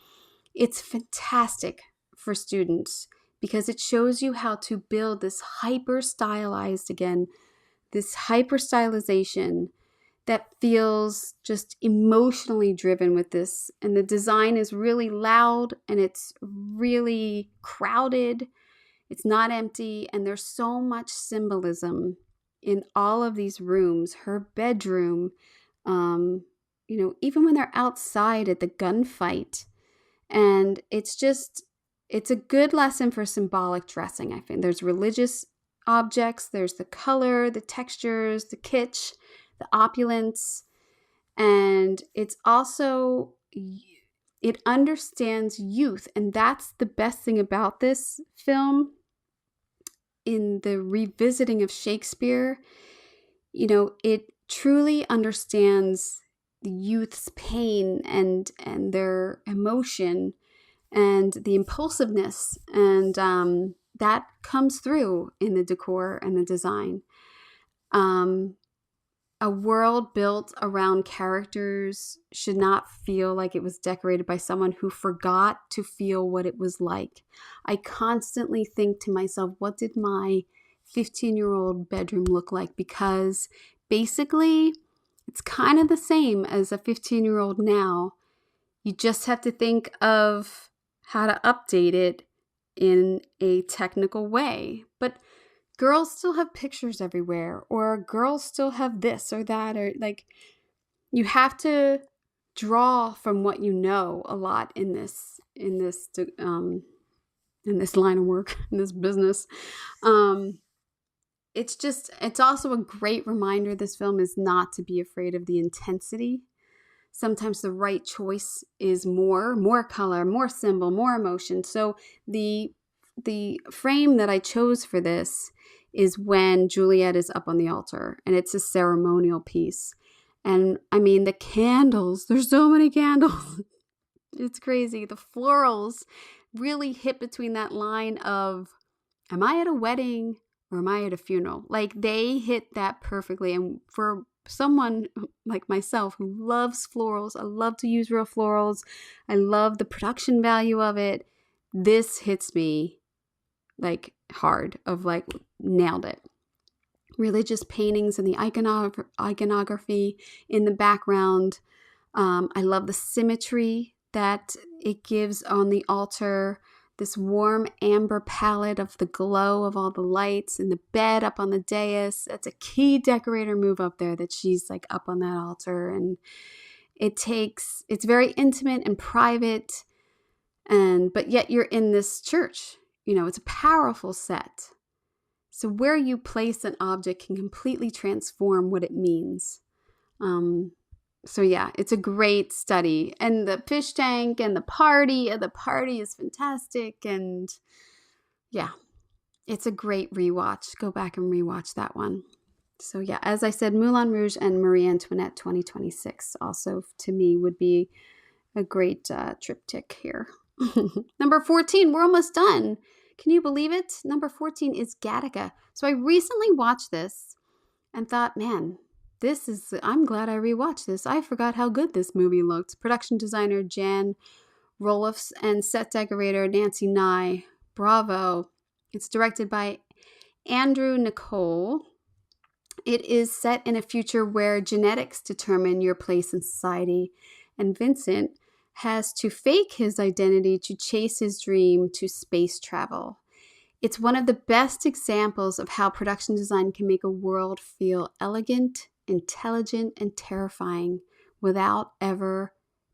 It's fantastic for students because it shows you how to build this hyper stylization that feels just emotionally driven with this. And the design is really loud and it's really crowded. It's not empty. And there's so much symbolism in all of these rooms. Her bedroom, even when they're outside at the gunfight. And it's a good lesson for symbolic dressing, I think. There's religious objects. There's the color, the textures, the kitsch, the opulence, And it's also, it understands youth. And that's the best thing about this film. In the revisiting of Shakespeare, it truly understands the youth's pain and their emotion and the impulsiveness. And that comes through in the decor and the design. A world built around characters should not feel like it was decorated by someone who forgot to feel what it was like. I constantly think to myself, what did my 15-year-old bedroom look like? Because basically, it's kind of the same as a 15-year-old now. You just have to think of how to update it in a technical way. But girls still have pictures everywhere, or girls still have this or that, or like, you have to draw from what you know a lot in this line of work, in this business. It's also a great reminder, this film is not to be afraid of the intensity. Sometimes the right choice is more color, more symbol, more emotion. So the frame that I chose for this is when Juliet is up on the altar, and it's a ceremonial piece. And I mean, the candles, there's so many candles. It's crazy. The florals really hit between that line of, am I at a wedding or am I at a funeral? Like, they hit that perfectly. And for someone like myself who loves florals, I love to use real florals, I love the production value of it, this hits me like hard, of like, nailed it. Religious paintings and the iconography in the background. I love the symmetry that it gives on the altar, this warm amber palette of the glow of all the lights, and the bed up on the dais. That's a key decorator move up there, that she's like up on that altar. And it's very intimate and private, but yet you're in this church. It's a powerful set. So where you place an object can completely transform what it means. So yeah, it's a great study. And the fish tank and the party is fantastic. And yeah, it's a great rewatch. Go back and rewatch that one. So yeah, as I said, Moulin Rouge and Marie Antoinette 2026 also, to me, would be a great triptych here. Number 14, we're almost done. Can you believe it? Number 14 is Gattaca. So I recently watched this and thought, man, I'm glad I rewatched this. I forgot how good this movie looked. Production designer Jan Rolfs and set decorator Nancy Nye. Bravo. It's directed by Andrew Nicole. It is set in a future where genetics determine your place in society, and Vincent has to fake his identity to chase his dream to space travel. It's one of the best examples of how production design can make a world feel elegant, intelligent, and terrifying without ever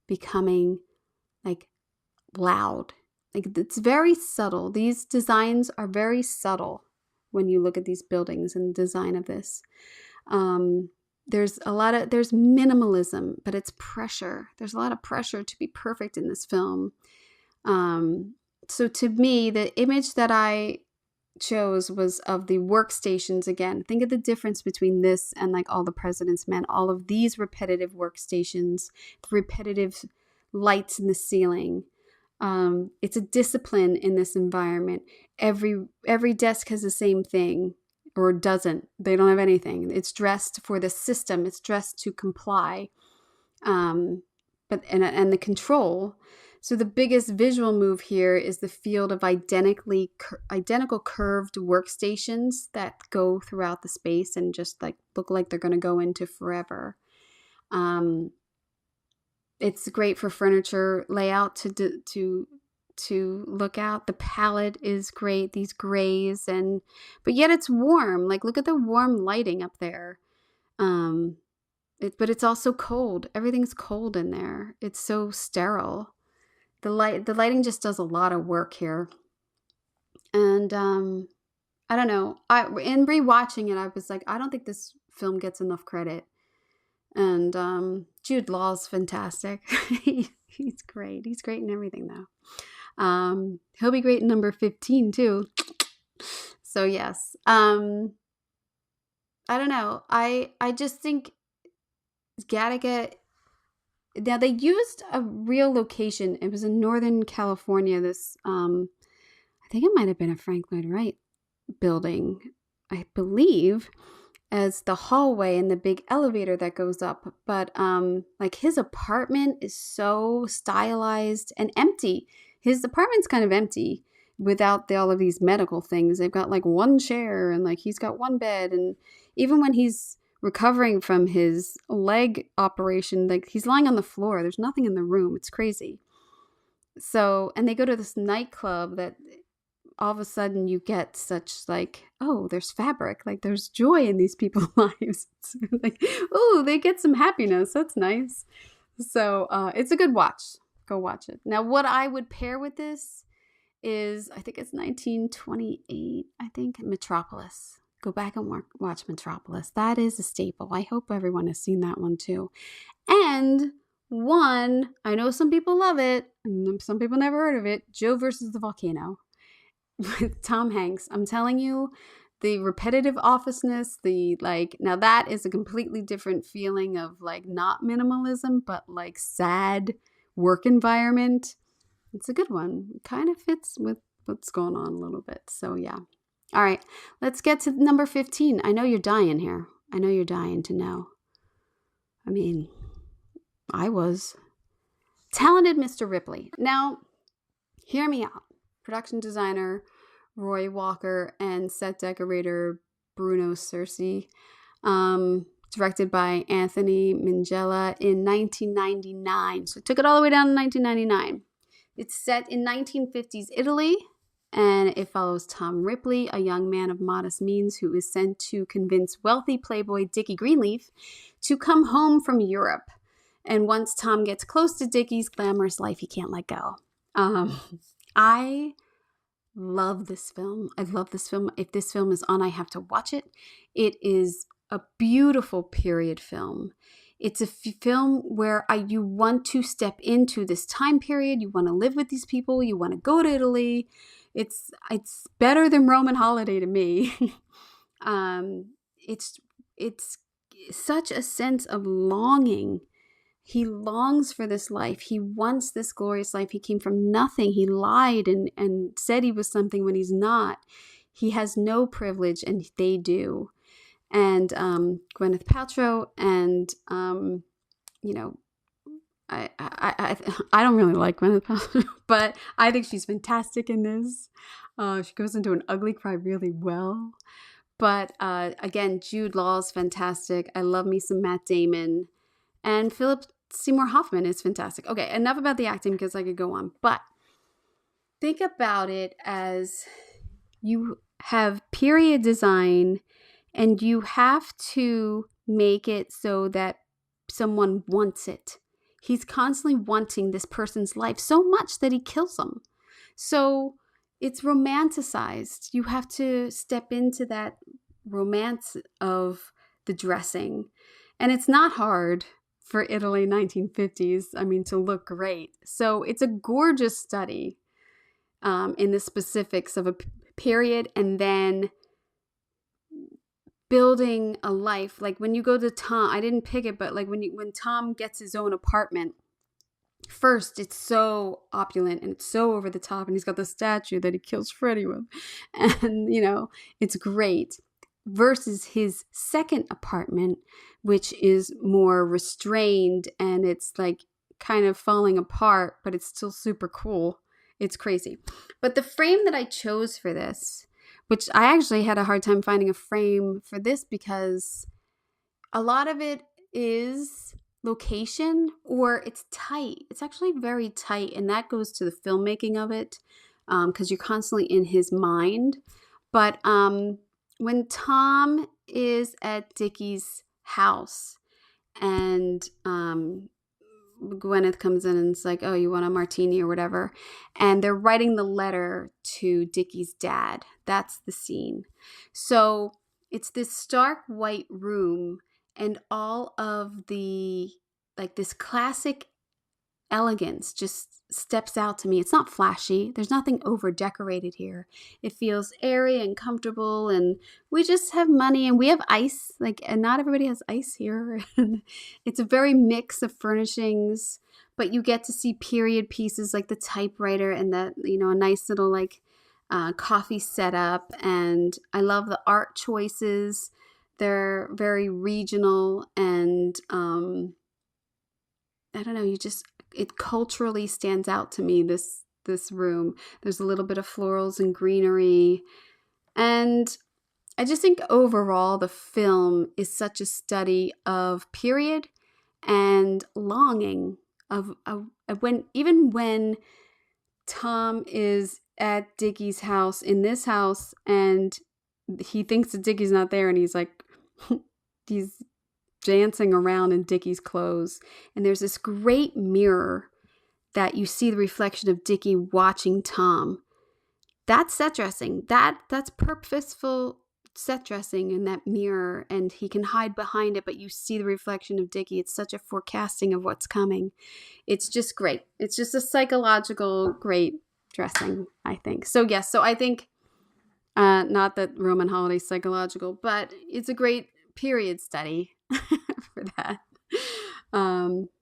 becoming like loud. Like, it's very subtle. These designs are very subtle when you look at these buildings and the design of this. There's minimalism, but it's pressure. There's a lot of pressure to be perfect in this film. So to me, the image that I chose was of the workstations again. Think of the difference between this and like All the President's Men. All of these repetitive workstations, the repetitive lights in the ceiling. It's a discipline in this environment. Every desk has the same thing, or doesn't. They don't have anything. It's dressed for the system. It's dressed to comply. And the control. So the biggest visual move here is the field of identical curved workstations that go throughout the space and just like look like they're going to go into forever. It's great for furniture layout to look at. The palette is great, these grays, but yet it's warm. Like, look at the warm lighting up there. But it's also cold. Everything's cold in there. It's so sterile. The lighting just does a lot of work here. And I don't know. In rewatching it, I was like, I don't think this film gets enough credit. And Jude Law's fantastic. He's great. He's great in everything, though. He'll be great in number 15, too. So, yes. I don't know. I just think Gattaca. Now, they used a real location. It was in Northern California. This, I think it might have been a Frank Lloyd Wright building, I believe, as the hallway and the big elevator that goes up. But like his apartment is so stylized and empty. His apartment's kind of empty without all of these medical things. They've got like one chair and like he's got one bed. And even when he's recovering from his leg operation, like he's lying on the floor. There's nothing in the room. It's crazy. So, and they go to this nightclub that all of a sudden you get such like, oh, there's fabric, like there's joy in these people's lives. It's like, oh, they get some happiness. That's nice. So it's a good watch. Go watch it. Now, what I would pair with this is, I think it's 1928, I think, Metropolis. Go back and watch Metropolis. That is a staple. I hope everyone has seen that one too. And one, I know some people love it, and some people never heard of it, Joe versus the Volcano with Tom Hanks. I'm telling you, the repetitive officeness, the like, now that is a completely different feeling of like not minimalism, but like sad work environment. It's a good one. It kind of fits with what's going on a little bit. So yeah. All right, let's get to number 15. I know you're dying here. I know you're dying to know. I mean, I was. Talented Mr. Ripley. Now, hear me out. Production designer Roy Walker and set decorator Bruno Cerci. Directed by Anthony Minghella in 1999. So it took it all the way down to 1999. It's set in 1950s Italy. And it follows Tom Ripley, a young man of modest means who is sent to convince wealthy playboy Dickie Greenleaf to come home from Europe. And once Tom gets close to Dickie's glamorous life, he can't let go. I love this film. I love this film. If this film is on, I have to watch it. It is a beautiful period film. It's a film where you want to step into this time period. You want to live with these people. You want to go to Italy. It's better than Roman Holiday to me. It's such a sense of longing. He longs for this life. He wants this glorious life. He came from nothing. He lied and said he was something when he's not. He has no privilege, and they do. And Gwyneth Paltrow, and I don't really like Gwyneth Paltrow, but I think she's fantastic in this. She goes into an ugly cry really well. But again, Jude Law's fantastic. I love me some Matt Damon. And Philip Seymour Hoffman is fantastic. Okay, enough about the acting because I could go on. But think about it as you have period design and you have to make it so that someone wants it. He's constantly wanting this person's life so much that he kills them. So it's romanticized. You have to step into that romance of the dressing. And it's not hard for Italy 1950s, to look great. So it's a gorgeous study in the specifics of a period, and then building a life. Like when you go to Tom, I didn't pick it, but like when Tom gets his own apartment, first it's so opulent and it's so over the top, and he's got the statue that he kills Freddy with, and it's great. Versus his second apartment, which is more restrained and it's like kind of falling apart, but it's still super cool. It's crazy. But the frame that I chose for this, which I actually had a hard time finding a frame for this because a lot of it is location or it's tight. It's actually very tight, and that goes to the filmmaking of it because you're constantly in his mind. But when Tom is at Dickie's house and Gwyneth comes in and it's like, oh, you want a martini or whatever, and they're writing the letter to Dickie's dad. That's the scene. So it's this stark white room, and all of the, like, this classic elegance just steps out to me. It's not flashy. There's nothing over decorated here. It feels airy and comfortable, and we just have money and we have ice. Like, and not everybody has ice here. It's a very mix of furnishings, but you get to see period pieces like the typewriter and that, a nice little like coffee setup. And I love the art choices. They're very regional, and I don't know, it culturally stands out to me, this room. There's a little bit of florals and greenery. And I just think overall the film is such a study of period and longing of when Tom is at Dickie's house in this house and he thinks that Dickie's not there, and he's like he's dancing around in Dickie's clothes. And there's this great mirror that you see the reflection of Dickie watching Tom. That's set dressing. That's purposeful set dressing in that mirror, and he can hide behind it, but you see the reflection of Dickie. It's such a forecasting of what's coming. It's just great. It's just a psychological great dressing, I think. So yes, so I think not that Roman Holiday's psychological, but it's a great period study for that.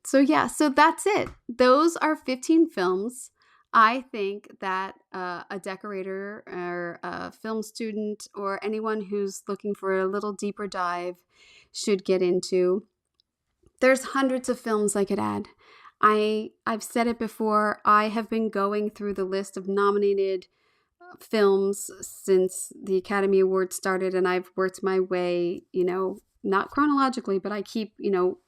So that's it. Those are 15 films I think that a decorator or a film student or anyone who's looking for a little deeper dive should get into. There's hundreds of films I could add. I've said it before. I have been going through the list of nominated films since the Academy Awards started, and I've worked my way, not chronologically, but I keep,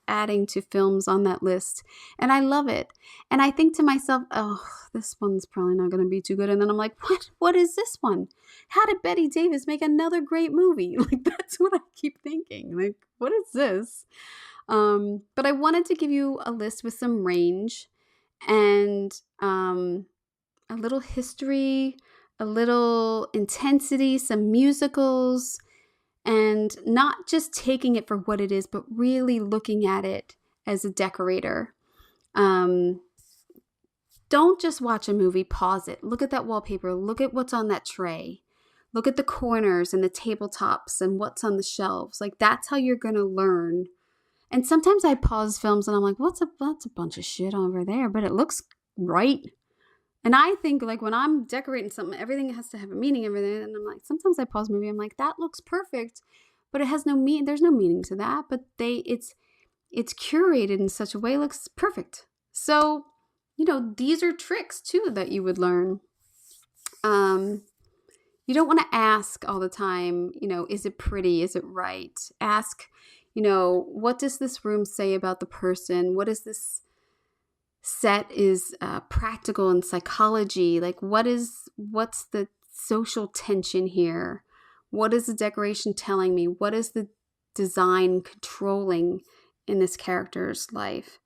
adding to films on that list, and I love it. And I think to myself, oh, this one's probably not going to be too good. And then I'm like, what is this one? How did Bette Davis make another great movie? Like, that's what I keep thinking. Like, what is this? But I wanted to give you a list with some range and a little history, a little intensity, some musicals, and not just taking it for what it is, but really looking at it as a decorator. Don't just watch a movie, pause it. Look at that wallpaper. Look at what's on that tray. Look at the corners and the tabletops and what's on the shelves. Like, that's how you're going to learn. And sometimes I pause films and I'm like, that's a bunch of shit over there, but it looks right. And I think, like, when I'm decorating something, everything has to have a meaning, everything. And I'm like, sometimes I pause a movie, I'm like, that looks perfect, but it has no meaning. There's no meaning to that. But it's curated in such a way, it looks perfect. So, these are tricks too that you would learn. You don't want to ask all the time, is it pretty? Is it right? Ask, what does this room say about the person? What is this set is practical in psychology? Like, what's the social tension here? What is the decoration telling me? What is the design controlling in this character's life?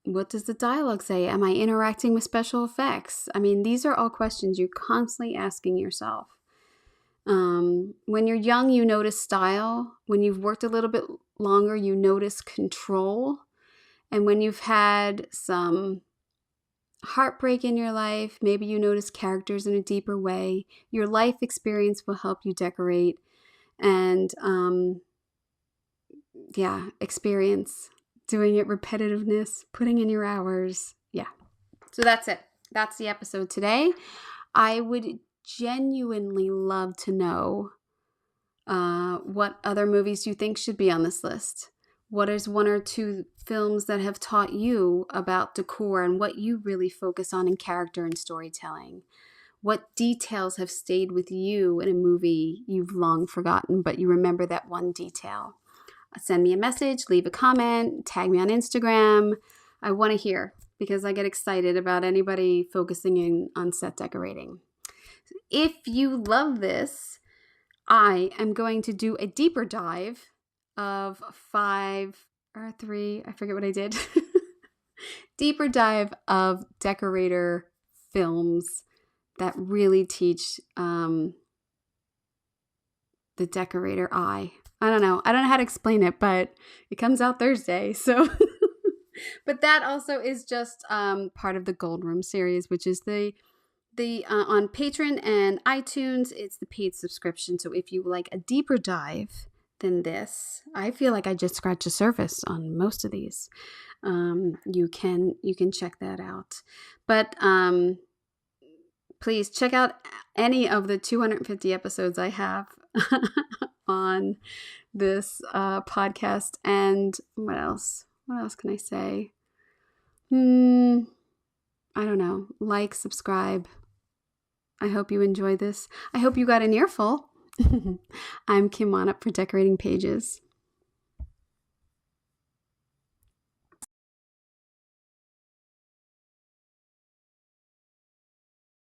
What does the dialogue say? Am I interacting with special effects? I mean, these are all questions you're constantly asking yourself. When you're young, you notice style. When you've worked a little bit longer, you notice control. And when you've had some heartbreak in your life, maybe you notice characters in a deeper way. Your life experience will help you decorate. And experience, doing it, repetitiveness, putting in your hours. Yeah. So that's it. That's the episode today. I would genuinely love to know what other movies you think should be on this list. What is one or two films that have taught you about decor and what you really focus on in character and storytelling? What details have stayed with you in a movie you've long forgotten, but you remember that one detail? Send me a message, leave a comment, tag me on Instagram. I want to hear, because I get excited about anybody focusing in on set decorating. If you love this, I am going to do a deeper dive of 5 or 3, I forget what I did. Deeper dive of decorator films that really teach the decorator eye. I don't know. I don't know how to explain it, but it comes out Thursday. So, but that also is just part of the Gold Room series, which is the on Patreon and iTunes. It's the paid subscription. So if you like a deeper dive than this, I feel like I just scratched the surface on most of these. You can check that out. But please check out any of the 250 episodes I have on this podcast. And what else? What else can I say? I don't know. Like, subscribe. I hope you enjoy this. I hope you got an earful. I'm Kim Wannop for Decorating Pages.